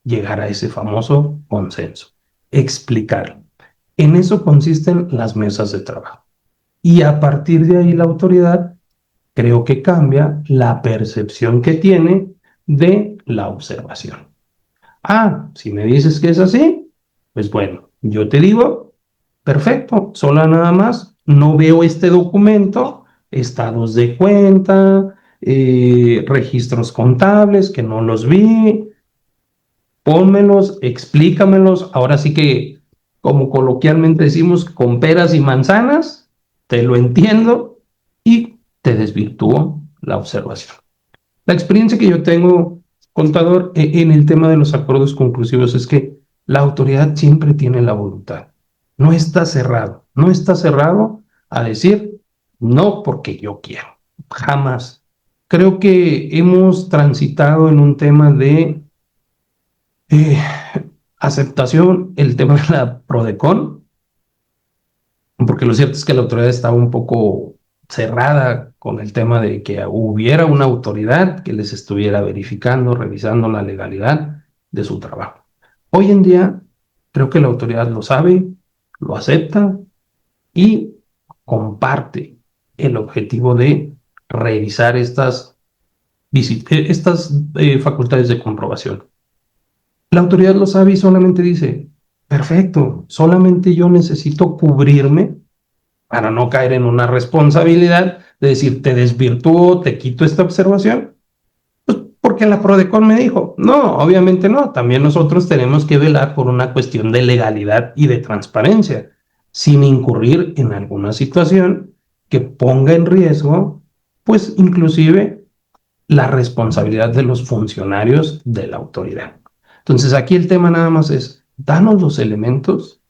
llegar a ese famoso consenso, explicarlo. En eso consisten las mesas de trabajo. Y a partir de ahí la autoridad creo que cambia la percepción que tiene de la observación. Si me dices que es así, pues bueno, yo te digo, perfecto, solo nada más, no veo este documento, estados de cuenta, registros contables que no los vi, pónmelos, explícamelos, ahora sí que, como coloquialmente decimos, con peras y manzanas, te lo entiendo y te desvirtúo la observación. La experiencia que yo tengo, contador, en el tema de los acuerdos conclusivos es que la autoridad siempre tiene la voluntad. No está cerrado, no está cerrado a decir no porque yo quiero, jamás. Creo que hemos transitado en un tema de eh, aceptación, el tema de la PRODECON, porque lo cierto es que la autoridad estaba un poco cerrada con el tema de que hubiera una autoridad que les estuviera verificando, revisando la legalidad de su trabajo. Hoy en día, creo que la autoridad lo sabe, lo acepta y comparte el objetivo de revisar estas facultades de comprobación. La autoridad lo sabe y solamente dice, perfecto, solamente yo necesito cubrirme para no caer en una responsabilidad de decir, te desvirtúo, te quito esta observación, pues porque la PRODECON me dijo, no, obviamente no, también nosotros tenemos que velar por una cuestión de legalidad y de transparencia, sin incurrir en alguna situación que ponga en riesgo, pues inclusive la responsabilidad de los funcionarios de la autoridad. Entonces aquí el tema nada más es, danos los elementos,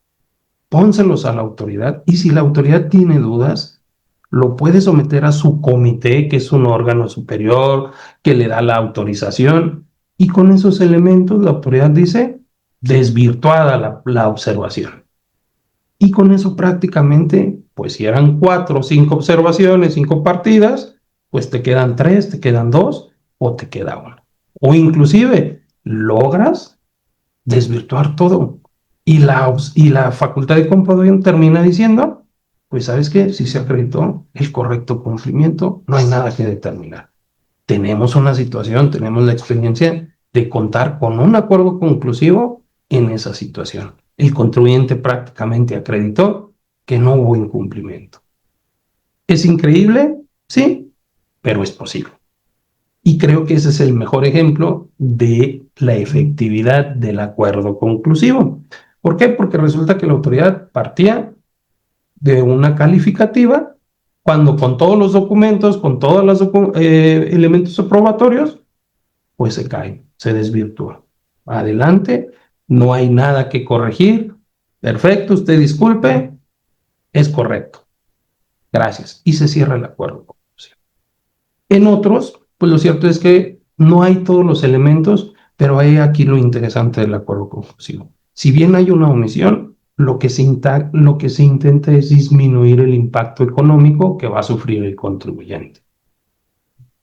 pónselos a la autoridad y si la autoridad tiene dudas, lo puede someter a su comité, que es un órgano superior que le da la autorización y con esos elementos la autoridad dice desvirtuada la observación. Y con eso prácticamente, pues si eran 4 o 5 observaciones, 5 partidas, pues te quedan 3, te quedan 2 o te queda 1. O inclusive logras desvirtuar todo. Y la facultad de comprobación termina diciendo, pues sabes qué, si se acreditó el correcto cumplimiento, no hay nada que determinar. Tenemos una situación, tenemos la experiencia de contar con un acuerdo conclusivo en esa situación. El contribuyente prácticamente acreditó que no hubo incumplimiento. ¿Es increíble? Sí, pero es posible. Y creo que ese es el mejor ejemplo de la efectividad del acuerdo conclusivo. ¿Por qué? Porque resulta que la autoridad partía de una calificativa cuando con todos los documentos, con todos los elementos aprobatorios, pues se cae, se desvirtúa. Adelante, no hay nada que corregir. Perfecto, usted disculpe, es correcto. Gracias. Y se cierra el acuerdo. En otros, pues lo cierto es que no hay todos los elementos, pero hay aquí lo interesante del acuerdo conclusivo. Si bien hay una omisión, lo que se intenta es disminuir el impacto económico que va a sufrir el contribuyente.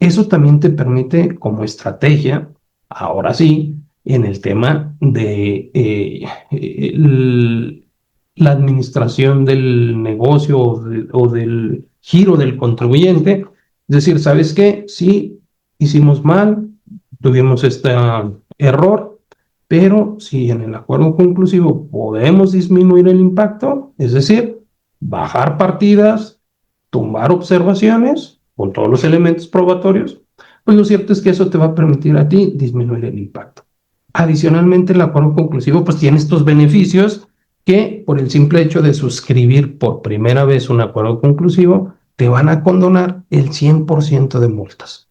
Eso también te permite como estrategia, ahora sí, en el tema de la administración del negocio o del giro del contribuyente. Es decir, ¿sabes qué? Sí, hicimos mal, tuvimos este error, pero si en el acuerdo conclusivo podemos disminuir el impacto, es decir, bajar partidas, tumbar observaciones con todos los elementos probatorios, pues lo cierto es que eso te va a permitir a ti disminuir el impacto. Adicionalmente, el acuerdo conclusivo pues tiene estos beneficios que por el simple hecho de suscribir por primera vez un acuerdo conclusivo, te van a condonar el 100% de multas.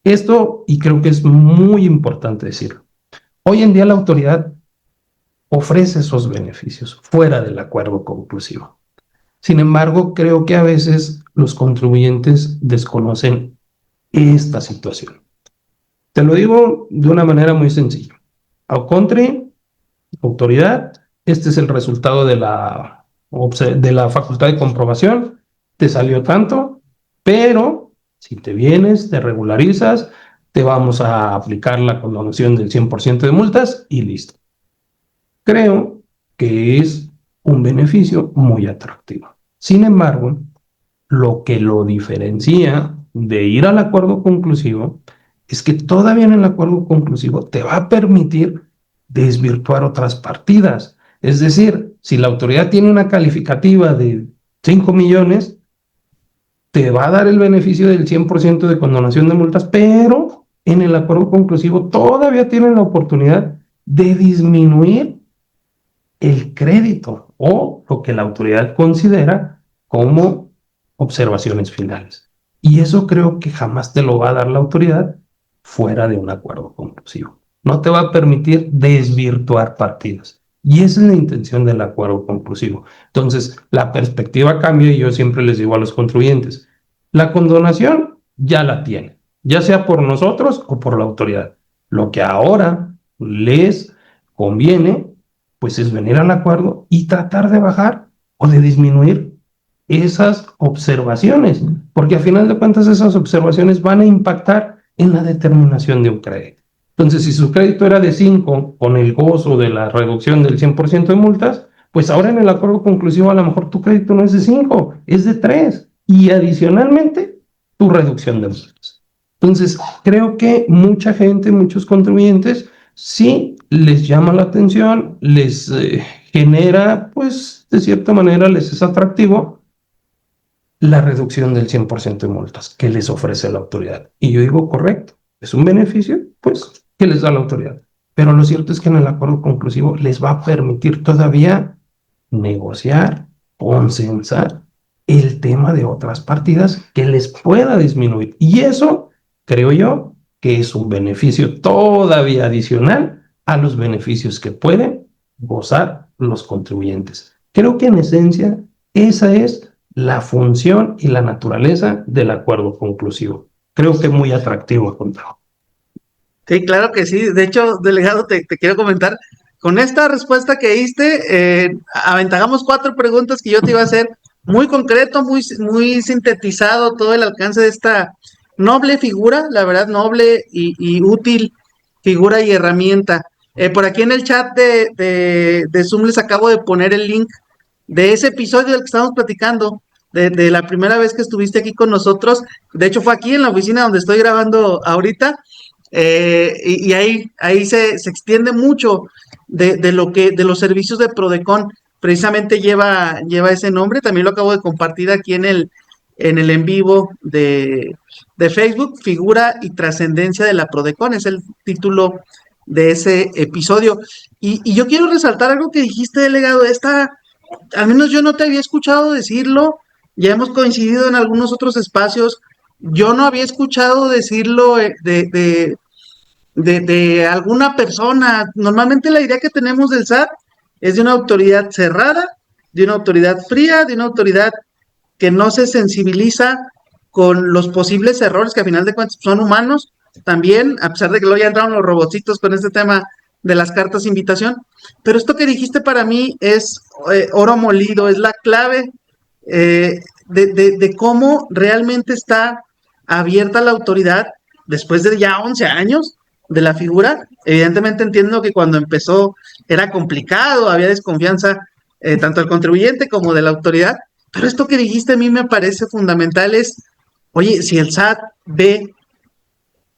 Esto, y creo que es muy importante decirlo, hoy en día la autoridad ofrece esos beneficios fuera del acuerdo conclusivo. Sin embargo, creo que a veces los contribuyentes desconocen esta situación. Te lo digo de una manera muy sencilla. Au contrario, autoridad, este es el resultado de la facultad de comprobación, te salió tanto, pero si te vienes, te regularizas, te vamos a aplicar la condonación del 100% de multas y listo. Creo que es un beneficio muy atractivo. Sin embargo, lo que lo diferencia de ir al acuerdo conclusivo es que todavía en el acuerdo conclusivo te va a permitir desvirtuar otras partidas. Es decir, si la autoridad tiene una calificativa de 5 millones, te va a dar el beneficio del 100% de condonación de multas, pero en el acuerdo conclusivo todavía tienen la oportunidad de disminuir el crédito o lo que la autoridad considera como observaciones finales. Y eso creo que jamás te lo va a dar la autoridad fuera de un acuerdo conclusivo. No te va a permitir desvirtuar partidas. Y esa es la intención del acuerdo conclusivo. Entonces, la perspectiva cambia y yo siempre les digo a los contribuyentes, la condonación ya la tienen, ya sea por nosotros o por la autoridad. Lo que ahora les conviene, pues es venir al acuerdo y tratar de bajar o de disminuir esas observaciones, porque a final de cuentas esas observaciones van a impactar en la determinación de un crédito. Entonces, si su crédito era de 5 con el gozo de la reducción del 100% de multas, pues ahora en el acuerdo conclusivo a lo mejor tu crédito no es de 5, es de 3 y adicionalmente tu reducción de multas. Entonces, creo que mucha gente, muchos contribuyentes, sí les llama la atención, les genera, pues de cierta manera les es atractivo la reducción del 100% de multas que les ofrece la autoridad. Y yo digo, correcto, es un beneficio, pues, que les da la autoridad. Pero lo cierto es que en el acuerdo conclusivo les va a permitir todavía negociar, consensar el tema de otras partidas que les pueda disminuir. Y eso, creo yo, que es un beneficio todavía adicional a los beneficios que pueden gozar los contribuyentes. Creo que en esencia esa es la función y la naturaleza del acuerdo conclusivo. Creo que es muy atractivo, Contado. Sí, claro que sí. De hecho, delegado, te quiero comentar, con esta respuesta que diste, aventajamos 4 preguntas que yo te iba a hacer, muy concreto, muy sintetizado todo el alcance de esta noble figura, la verdad, noble y útil figura y herramienta. Por aquí en el chat de Zoom les acabo de poner el link de ese episodio del que estamos platicando, de la primera vez que estuviste aquí con nosotros. De hecho, fue aquí en la oficina donde estoy grabando ahorita. Y ahí se extiende mucho de los servicios de Prodecon. Precisamente lleva ese nombre. También lo acabo de compartir aquí en el en vivo de Facebook. Figura y trascendencia de la Prodecon es el título de ese episodio. Y yo quiero resaltar algo que dijiste, delegado. Al menos yo no te había escuchado decirlo. Ya hemos coincidido en algunos otros espacios. Yo no había escuchado decirlo de alguna persona. Normalmente la idea que tenemos del SAT es de una autoridad cerrada, de una autoridad fría, de una autoridad que no se sensibiliza con los posibles errores que a final de cuentas son humanos también, a pesar de que luego ya entraron los robotcitos con este tema de las cartas de invitación. Pero esto que dijiste para mí es oro molido, es la clave de cómo realmente está abierta la autoridad después de ya 11 años de la figura. Evidentemente entiendo que cuando empezó era complicado, había desconfianza tanto del contribuyente como de la autoridad, pero esto que dijiste a mí me parece fundamental es, oye, si el SAT ve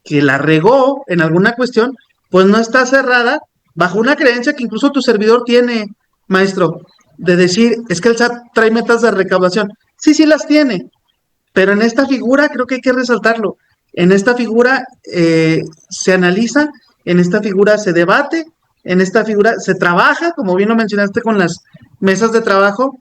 que la regó en alguna cuestión, pues no está cerrada bajo una creencia que incluso tu servidor tiene, maestro, de decir, es que el SAT trae metas de recaudación. Sí, sí las tiene, pero en esta figura creo que hay que resaltarlo. En esta figura se analiza, en esta figura se debate, en esta figura se trabaja, como bien lo mencionaste con las mesas de trabajo,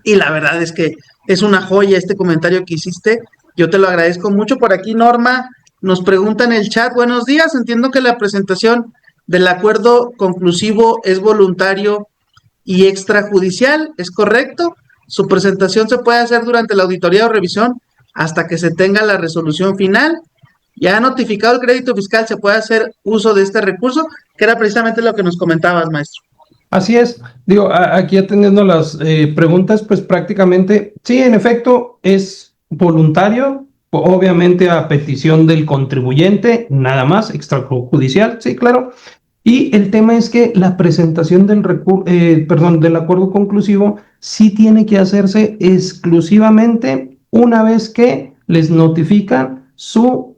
y la verdad es que es una joya este comentario que hiciste. Yo te lo agradezco mucho. Por aquí Norma nos pregunta en el chat, buenos días, entiendo que la presentación del acuerdo conclusivo es voluntario y extrajudicial, ¿es correcto? Su presentación se puede hacer durante la auditoría o revisión hasta que se tenga la resolución final. Ya notificado el crédito fiscal, se puede hacer uso de este recurso, que era precisamente lo que nos comentabas, maestro. Así es, digo, aquí atendiendo las preguntas, pues prácticamente, sí, en efecto, es voluntario, obviamente a petición del contribuyente, nada más, extrajudicial, sí, claro. Y el tema es que la presentación del acuerdo conclusivo sí tiene que hacerse exclusivamente una vez que les notifican su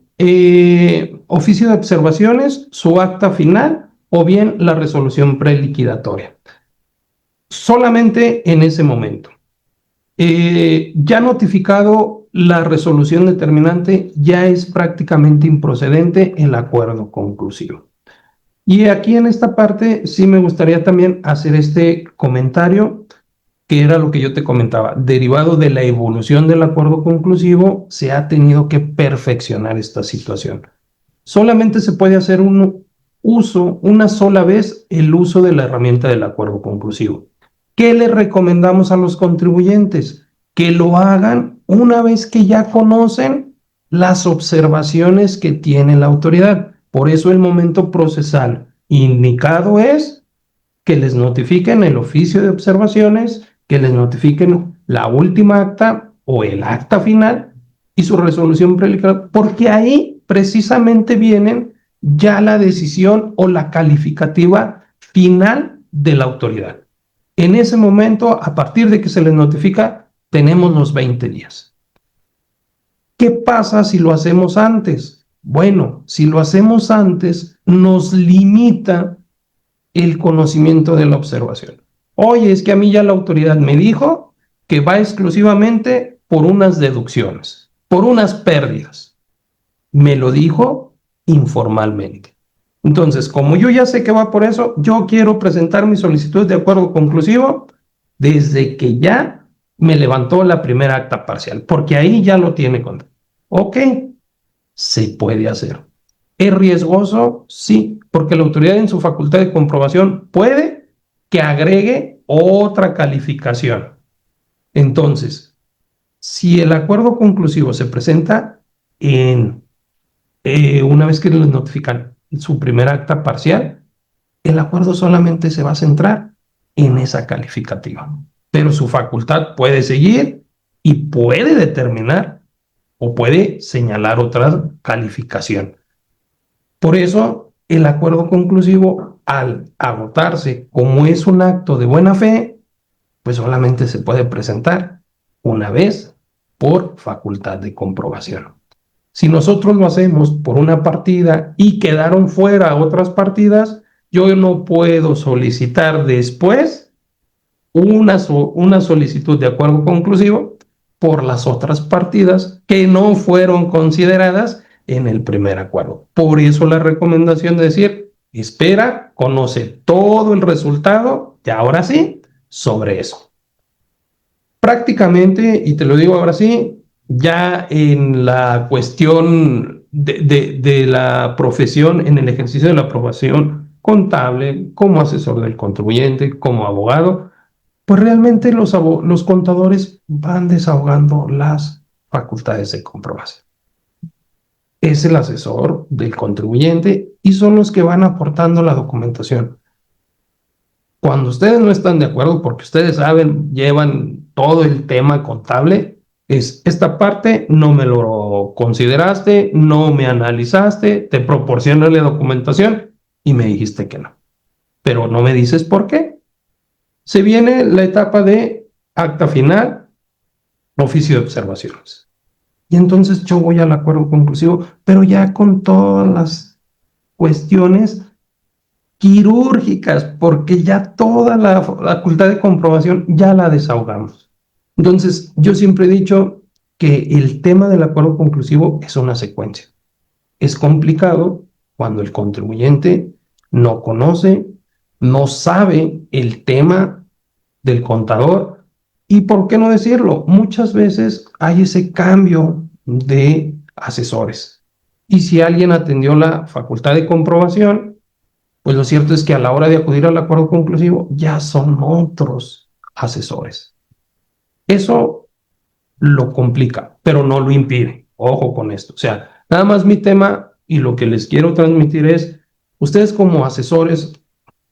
oficio de observaciones, su acta final o bien la resolución preliquidatoria. Solamente en ese momento. Ya notificado la resolución determinante, ya es prácticamente improcedente el acuerdo conclusivo. Y aquí en esta parte sí me gustaría también hacer este comentario, que era lo que yo te comentaba. Derivado de la evolución del acuerdo conclusivo, se ha tenido que perfeccionar esta situación. Solamente se puede hacer una sola vez el uso de la herramienta del acuerdo conclusivo. ¿Qué le recomendamos a los contribuyentes? Que lo hagan una vez que ya conocen las observaciones que tiene la autoridad. Por eso el momento procesal indicado es que les notifiquen el oficio de observaciones, que les notifiquen la última acta o el acta final y su resolución preliminar, porque ahí precisamente vienen ya la decisión o la calificativa final de la autoridad. En ese momento, a partir de que se les notifica, tenemos los 20 días. ¿Qué pasa si lo hacemos antes? Bueno, si lo hacemos antes, nos limita el conocimiento de la observación. Oye, es que a mí ya la autoridad me dijo que va exclusivamente por unas deducciones, por unas pérdidas. Me lo dijo informalmente. Entonces, como yo ya sé que va por eso, yo quiero presentar mi solicitud de acuerdo conclusivo desde que ya me levantó la primera acta parcial, porque ahí ya lo tiene contra. Ok, se puede hacer. ¿Es riesgoso? Sí, porque la autoridad en su facultad de comprobación puede que agregue otra calificación. Entonces, si el acuerdo conclusivo se presenta una vez que les notifican su primer acta parcial, el acuerdo solamente se va a centrar en esa calificativa, pero su facultad puede seguir y puede determinar o puede señalar otra calificación. Por eso, el acuerdo conclusivo, al agotarse, como es un acto de buena fe, pues solamente se puede presentar una vez por facultad de comprobación. Si nosotros lo hacemos por una partida y quedaron fuera otras partidas, yo no puedo solicitar después una solicitud de acuerdo conclusivo por las otras partidas que no fueron consideradas en el primer acuerdo. Por eso la recomendación de decir, espera, conoce todo el resultado y ahora sí, sobre eso. Prácticamente, y te lo digo ahora sí, ya en la cuestión de la profesión, en el ejercicio de la profesión contable, como asesor del contribuyente, como abogado, pues realmente los contadores van desahogando las facultades de comprobación. Es el asesor del contribuyente y son los que van aportando la documentación. Cuando ustedes no están de acuerdo, porque ustedes saben, llevan todo el tema contable, es esta parte no me lo consideraste, no me analizaste, te proporcioné la documentación y me dijiste que no. Pero no me dices por qué. Se viene la etapa de acta final, oficio de observaciones. Y entonces yo voy al acuerdo conclusivo, pero ya con todas las cuestiones quirúrgicas, porque ya toda la facultad de comprobación ya la desahogamos. Entonces, yo siempre he dicho que el tema del acuerdo conclusivo es una secuencia. Es complicado cuando el contribuyente no conoce, no sabe el tema del contador y, ¿por qué no decirlo? Muchas veces hay ese cambio de asesores. Y si alguien atendió la facultad de comprobación, pues lo cierto es que a la hora de acudir al acuerdo conclusivo ya son otros asesores. Eso lo complica, pero no lo impide. Ojo con esto. O sea, nada más mi tema y lo que les quiero transmitir es, ustedes como asesores,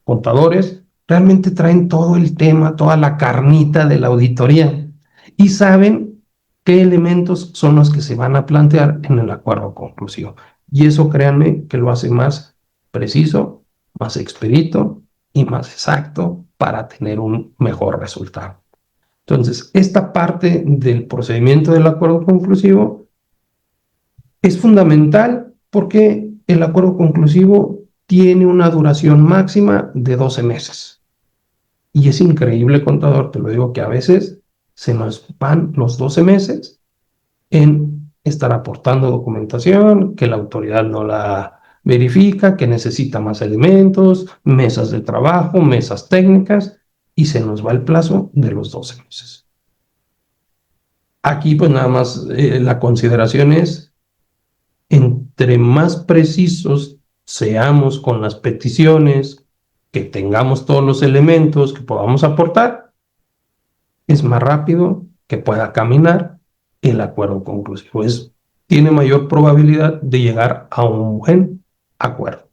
contadores, realmente traen todo el tema, toda la carnita de la auditoría y saben qué elementos son los que se van a plantear en el acuerdo conclusivo. Y eso, créanme, que lo hace más preciso, más expedito y más exacto para tener un mejor resultado. Entonces, esta parte del procedimiento del acuerdo conclusivo es fundamental porque el acuerdo conclusivo tiene una duración máxima de 12 meses. Y es increíble, contador, te lo digo, que a veces se nos van los 12 meses en estar aportando documentación, que la autoridad no la verifica, que necesita más elementos, mesas de trabajo, mesas técnicas, y se nos va el plazo de los 12 meses. Aquí pues nada más la consideración es, entre más precisos seamos con las peticiones, que tengamos todos los elementos que podamos aportar, es más rápido que pueda caminar el acuerdo conclusivo. Tiene mayor probabilidad de llegar a un buen acuerdo.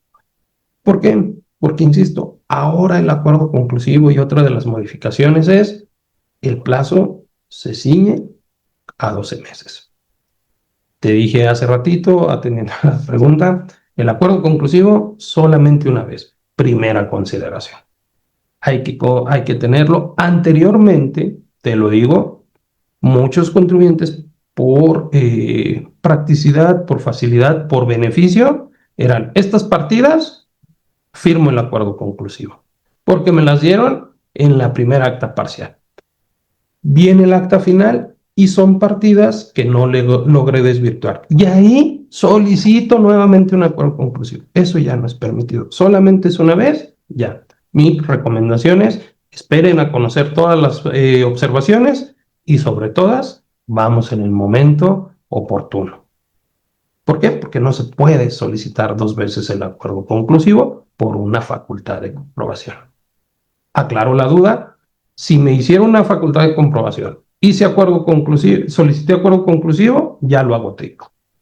¿Por qué? Porque, insisto, ahora el acuerdo conclusivo y otra de las modificaciones es el plazo se ciñe a 12 meses. Te dije hace ratito, atendiendo a la pregunta, el acuerdo conclusivo solamente una vez. Primera consideración. Hay que tenerlo. Anteriormente, te lo digo, muchos contribuyentes por practicidad, por facilidad, por beneficio, eran estas partidas, firmo el acuerdo conclusivo, porque me las dieron en la primera acta parcial. Viene el acta final y son partidas que no logré desvirtuar. Y ahí solicito nuevamente un acuerdo conclusivo. Eso ya no es permitido. Solamente es una vez, ya. Mi recomendación es, esperen a conocer todas las observaciones y sobre todas, vamos en el momento oportuno. ¿Por qué? Porque no se puede solicitar 2 veces el acuerdo conclusivo por una facultad de comprobación. Aclaro la duda, si me hicieron una facultad de comprobación, hice acuerdo conclusivo, solicité acuerdo conclusivo, ya lo agoté.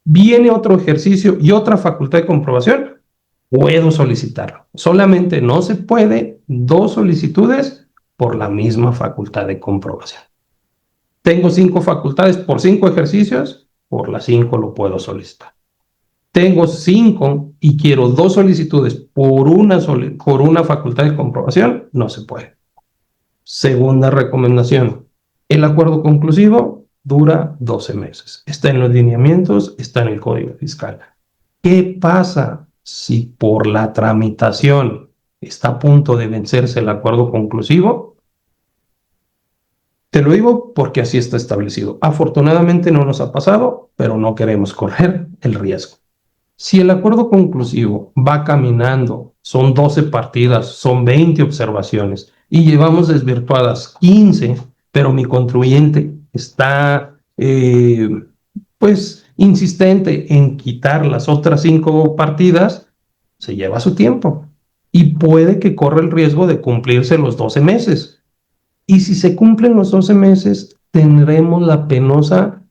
Viene otro ejercicio y otra facultad de comprobación, puedo solicitarlo. Solamente no se puede 2 solicitudes por la misma facultad de comprobación. Tengo 5 facultades por 5 ejercicios, por las 5 lo puedo solicitar. Tengo 5 y quiero 2 solicitudes por una facultad de comprobación, no se puede. Segunda recomendación, el acuerdo conclusivo dura 12 meses. Está en los lineamientos, está en el Código Fiscal. ¿Qué pasa si por la tramitación está a punto de vencerse el acuerdo conclusivo? Te lo digo porque así está establecido. Afortunadamente no nos ha pasado, pero no queremos correr el riesgo. Si el acuerdo conclusivo va caminando, son 12 partidas, son 20 observaciones y llevamos desvirtuadas 15, pero mi contribuyente está pues insistente en quitar las otras 5 partidas, se lleva su tiempo y puede que corra el riesgo de cumplirse los 12 meses. Y si se cumplen los 12 meses, tendremos la penosa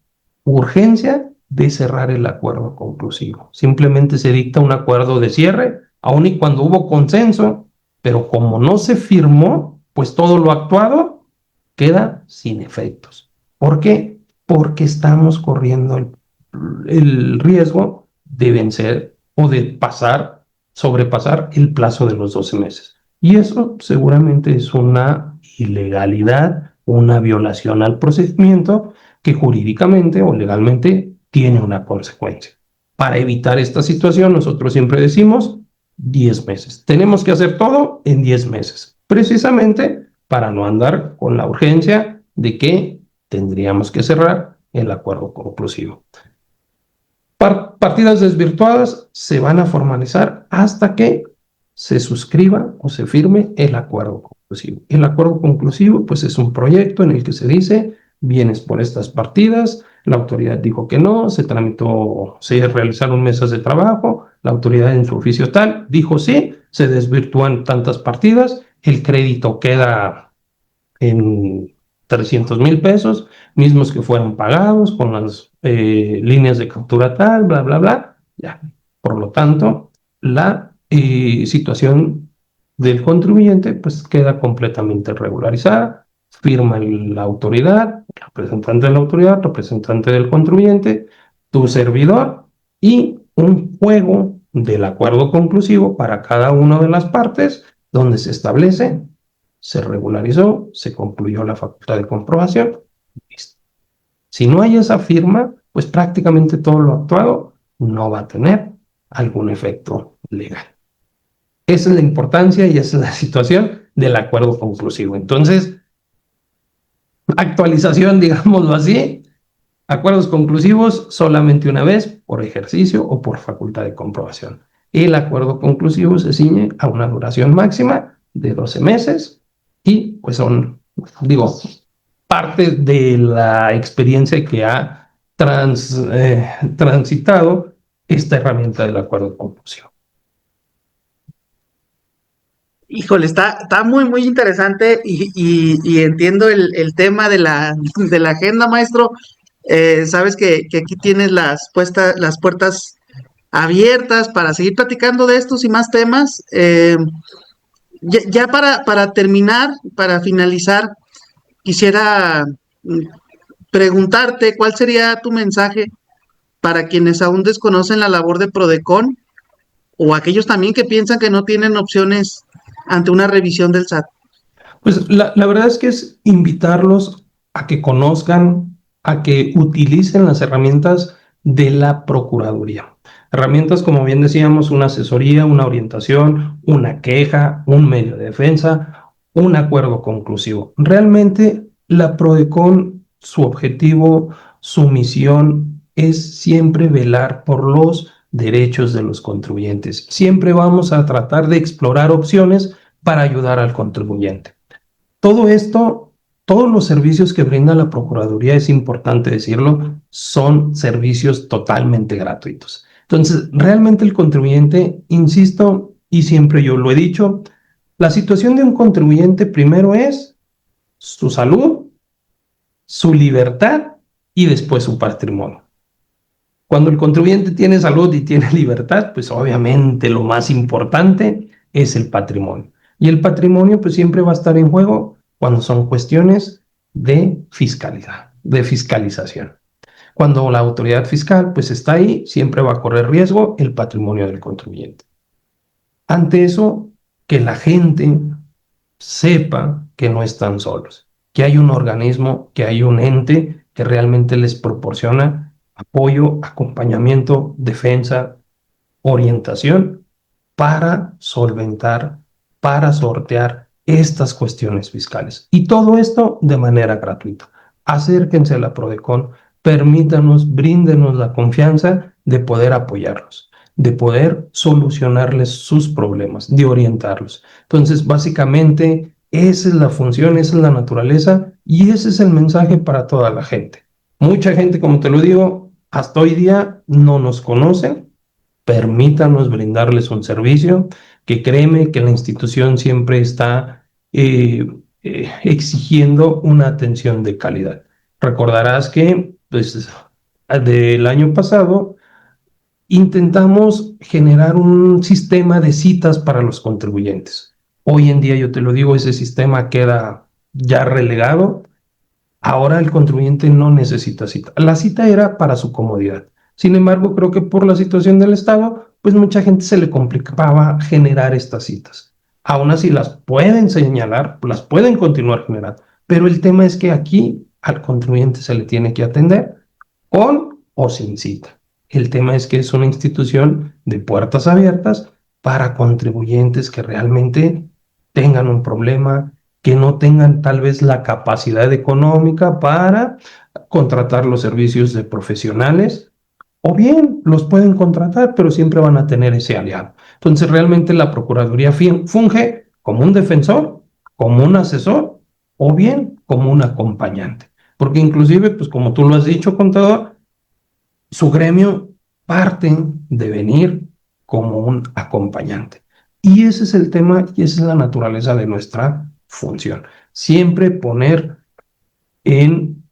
urgencia de cerrar el acuerdo conclusivo. Simplemente se dicta un acuerdo de cierre, aun y cuando hubo consenso, pero como no se firmó, pues todo lo actuado queda sin efectos. ¿Por qué? Porque estamos corriendo el riesgo de vencer o de sobrepasar el plazo de los 12 meses. Y eso seguramente es una ilegalidad, una violación al procedimiento que jurídicamente o legalmente tiene una consecuencia. Para evitar esta situación, nosotros siempre decimos 10 meses. Tenemos que hacer todo en 10 meses, precisamente para no andar con la urgencia de que tendríamos que cerrar el acuerdo conclusivo. Partidas desvirtuadas se van a formalizar hasta que se suscriba o se firme el acuerdo conclusivo. El acuerdo conclusivo, pues, es un proyecto en el que se dice, vienes por estas partidas, la autoridad dijo que no, se tramitó, se realizaron mesas de trabajo, la autoridad en su oficio tal dijo sí, se desvirtúan tantas partidas, el crédito queda en 300,000 pesos, mismos que fueron pagados con las líneas de captura tal, bla, bla, bla, ya. Por lo tanto, la situación del contribuyente pues queda completamente regularizada, firma la autoridad, representante de la autoridad, representante del contribuyente, tu servidor y un juego del acuerdo conclusivo para cada una de las partes donde se establece, se regularizó, se concluyó la facultad de comprobación, listo. Si no hay esa firma, pues prácticamente todo lo actuado no va a tener algún efecto legal. Esa es la importancia y esa es la situación del acuerdo conclusivo. Entonces, actualización, digámoslo así, Acuerdos conclusivos solamente una vez por ejercicio o por facultad de comprobación. El acuerdo conclusivo se ciñe a una duración máxima de 12 meses y pues son, digo, parte de la experiencia que ha transitado esta herramienta del acuerdo conclusivo. Híjole, está muy interesante y entiendo el tema de la agenda, maestro. Sabes que aquí tienes las puertas abiertas para seguir platicando de estos y más temas. Ya para terminar, para finalizar, quisiera preguntarte cuál sería tu mensaje para quienes aún desconocen la labor de Prodecon o aquellos también que piensan que no tienen opciones ante una revisión del SAT. Pues la verdad es que es invitarlos a que conozcan, a que utilicen las herramientas de la Procuraduría. Herramientas, como bien decíamos, una asesoría, una orientación, una queja, un medio de defensa, un acuerdo conclusivo. Realmente la Prodecon, su objetivo, su misión es siempre velar por los derechos de los contribuyentes. Siempre vamos a tratar de explorar opciones para ayudar al contribuyente. Todo esto, todos los servicios que brinda la Procuraduría, es importante decirlo, son servicios totalmente gratuitos. Entonces, realmente el contribuyente, insisto, y siempre yo lo he dicho, la situación de un contribuyente primero es su salud, su libertad y después su patrimonio. Cuando el contribuyente tiene salud y tiene libertad, pues obviamente lo más importante es el patrimonio. Y el patrimonio pues siempre va a estar en juego cuando son cuestiones de fiscalidad, de fiscalización. Cuando la autoridad fiscal pues está ahí, siempre va a correr riesgo el patrimonio del contribuyente. Ante eso, que la gente sepa que no están solos, que hay un organismo, que hay un ente que realmente les proporciona apoyo, acompañamiento, defensa, orientación para solventar, para sortear estas cuestiones fiscales. Y todo esto de manera gratuita. Acérquense a la Prodecon, permítanos, bríndenos la confianza de poder apoyarlos, de poder solucionarles sus problemas, de orientarlos. Entonces, básicamente, esa es la función, esa es la naturaleza y ese es el mensaje para toda la gente. Mucha gente, como te lo digo, hasta hoy día no nos conocen. Permítanos brindarles un servicio que créeme que la institución siempre está exigiendo una atención de calidad. Recordarás que pues, del año pasado intentamos generar un sistema de citas para los contribuyentes. Hoy en día, yo te lo digo, ese sistema queda ya relegado. Ahora el contribuyente no necesita cita. La cita era para su comodidad. Sin embargo, creo que por la situación del Estado, pues mucha gente se le complicaba generar estas citas. Aún así las pueden señalar, las pueden continuar generando, pero el tema es que aquí al contribuyente se le tiene que atender con o sin cita. El tema es que es una institución de puertas abiertas para contribuyentes que realmente tengan un problema, que no tengan tal vez la capacidad económica para contratar los servicios de profesionales, o bien los pueden contratar, pero siempre van a tener ese aliado. Entonces, realmente la Procuraduría funge como un defensor, como un asesor, o bien como un acompañante. Porque inclusive, pues como tú lo has dicho, contador, su gremio parte de venir como un acompañante. Y ese es el tema y esa es la naturaleza de nuestra función. Siempre poner en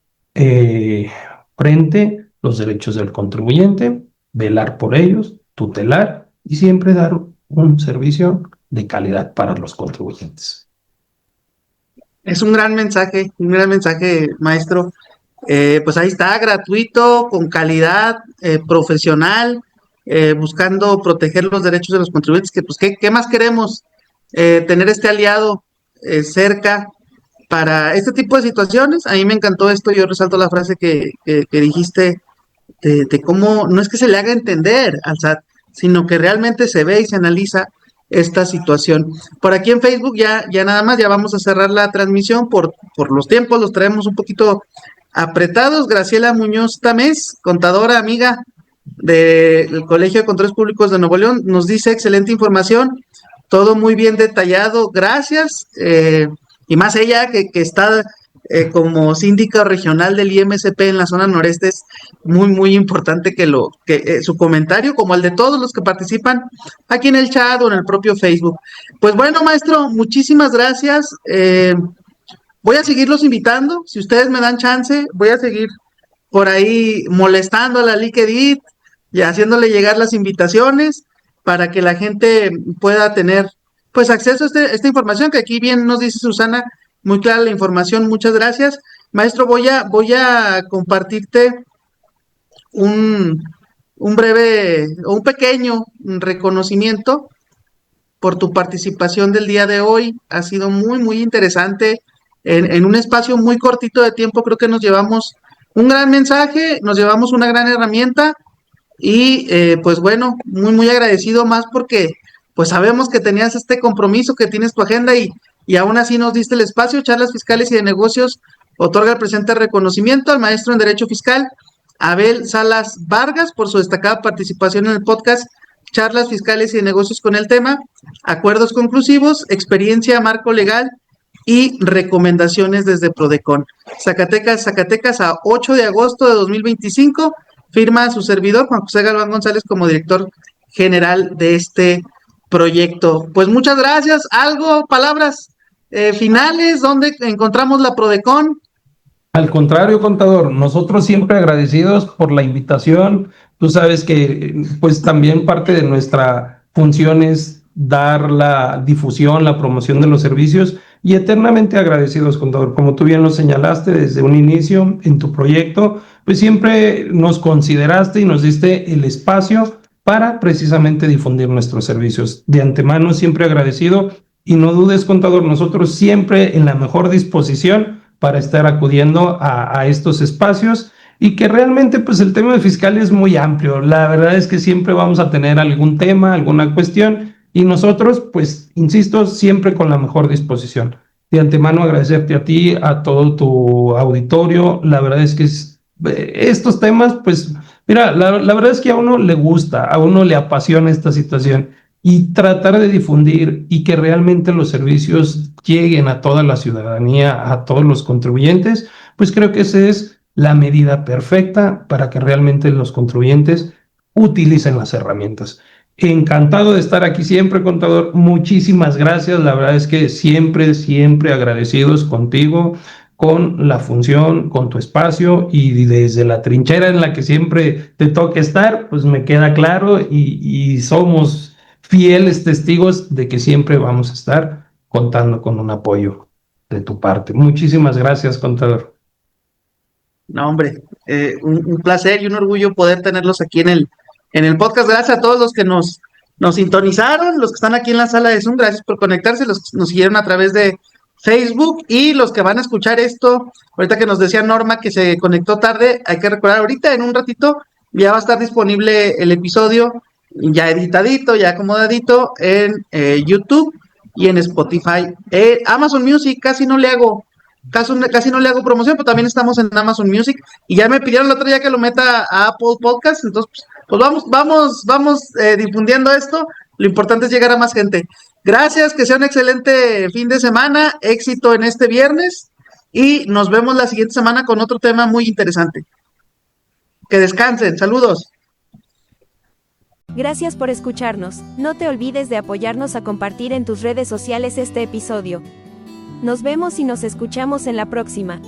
frente los derechos del contribuyente, velar por ellos, tutelar y siempre dar un servicio de calidad para los contribuyentes. Es un gran mensaje, maestro. Pues ahí está, gratuito, con calidad, profesional, buscando proteger los derechos de los contribuyentes, que pues, ¿qué más queremos? Tener este aliado cerca para este tipo de situaciones. A mí me encantó esto, yo resalto la frase que dijiste de cómo no es que se le haga entender al SAT, sino que realmente se ve y se analiza esta situación. Por aquí en Facebook ya nada más, ya vamos a cerrar la transmisión por los tiempos, los traemos un poquito apretados. Graciela Muñoz Tamés, contadora amiga del Colegio de Contadores Públicos de Nuevo León, nos dice excelente información, todo muy bien detallado, gracias. Y más ella que está como síndica regional del IMSP en la zona noreste, es muy importante que su comentario, como el de todos los que participan aquí en el chat o en el propio Facebook. Pues bueno, maestro, muchísimas gracias. Voy a seguirlos invitando, si ustedes me dan chance, voy a seguir por ahí molestando a la LIC y haciéndole llegar las invitaciones para que la gente pueda tener pues acceso a esta información que aquí bien nos dice Susana, muy clara la información. Muchas gracias. Maestro, voy a compartirte un breve o un pequeño reconocimiento por tu participación del día de hoy. Ha sido muy interesante. En un espacio muy cortito de tiempo creo que nos llevamos un gran mensaje, nos llevamos una gran herramienta y pues bueno, muy agradecido más porque pues sabemos que tenías este compromiso, que tienes tu agenda y aún así nos diste el espacio. Charlas Fiscales y de Negocios otorga el presente reconocimiento al maestro en Derecho Fiscal Abel Salas Vargas por su destacada participación en el podcast Charlas Fiscales y de Negocios con el tema Acuerdos Conclusivos, Experiencia, Marco Legal y Recomendaciones desde Prodecon. Zacatecas, a 8 de agosto de 2025, firma su servidor, Juan José Galván González, como director general de este proyecto. Pues muchas gracias. ¿Algo, palabras finales? ¿Dónde encontramos la Prodecon? Al contrario, contador, nosotros siempre agradecidos por la invitación. Tú sabes que pues también parte de nuestra función es dar la difusión, la promoción de los servicios y eternamente agradecidos, contador. Como tú bien lo señalaste desde un inicio en tu proyecto, pues siempre nos consideraste y nos diste el espacio para precisamente difundir nuestros servicios. De antemano, siempre agradecido y no dudes, contador, nosotros siempre en la mejor disposición para estar acudiendo a estos espacios y que realmente pues el tema fiscal es muy amplio. La verdad es que siempre vamos a tener algún tema, alguna cuestión y nosotros pues insisto siempre con la mejor disposición. De antemano agradecerte a ti, a todo tu auditorio. La verdad es que estos temas pues mira, la verdad es que a uno le gusta, a uno le apasiona esta situación y tratar de difundir y que realmente los servicios lleguen a toda la ciudadanía, a todos los contribuyentes, pues creo que esa es la medida perfecta para que realmente los contribuyentes utilicen las herramientas. Encantado de estar aquí siempre, contador. Muchísimas gracias. La verdad es que siempre agradecidos contigo, con la función, con tu espacio y desde la trinchera en la que siempre te toca estar, pues me queda claro y somos fieles testigos de que siempre vamos a estar contando con un apoyo de tu parte. Muchísimas gracias, contador. No, hombre, un placer y un orgullo poder tenerlos aquí en el podcast. Gracias a todos los que nos sintonizaron, los que están aquí en la sala de Zoom, gracias por conectarse, los que nos siguieron a través de Facebook y los que van a escuchar esto, ahorita que nos decía Norma que se conectó tarde, hay que recordar ahorita en un ratito ya va a estar disponible el episodio ya editadito, ya acomodadito en YouTube y en Spotify. Amazon Music casi no le hago promoción, pero también estamos en Amazon Music y ya me pidieron el otro día que lo meta a Apple Podcast, entonces pues vamos difundiendo esto. Lo importante es llegar a más gente. Gracias, que sea un excelente fin de semana, éxito en este viernes y nos vemos la siguiente semana con otro tema muy interesante. Que descansen, saludos. Gracias por escucharnos. No te olvides de apoyarnos a compartir en tus redes sociales este episodio. Nos vemos y nos escuchamos en la próxima.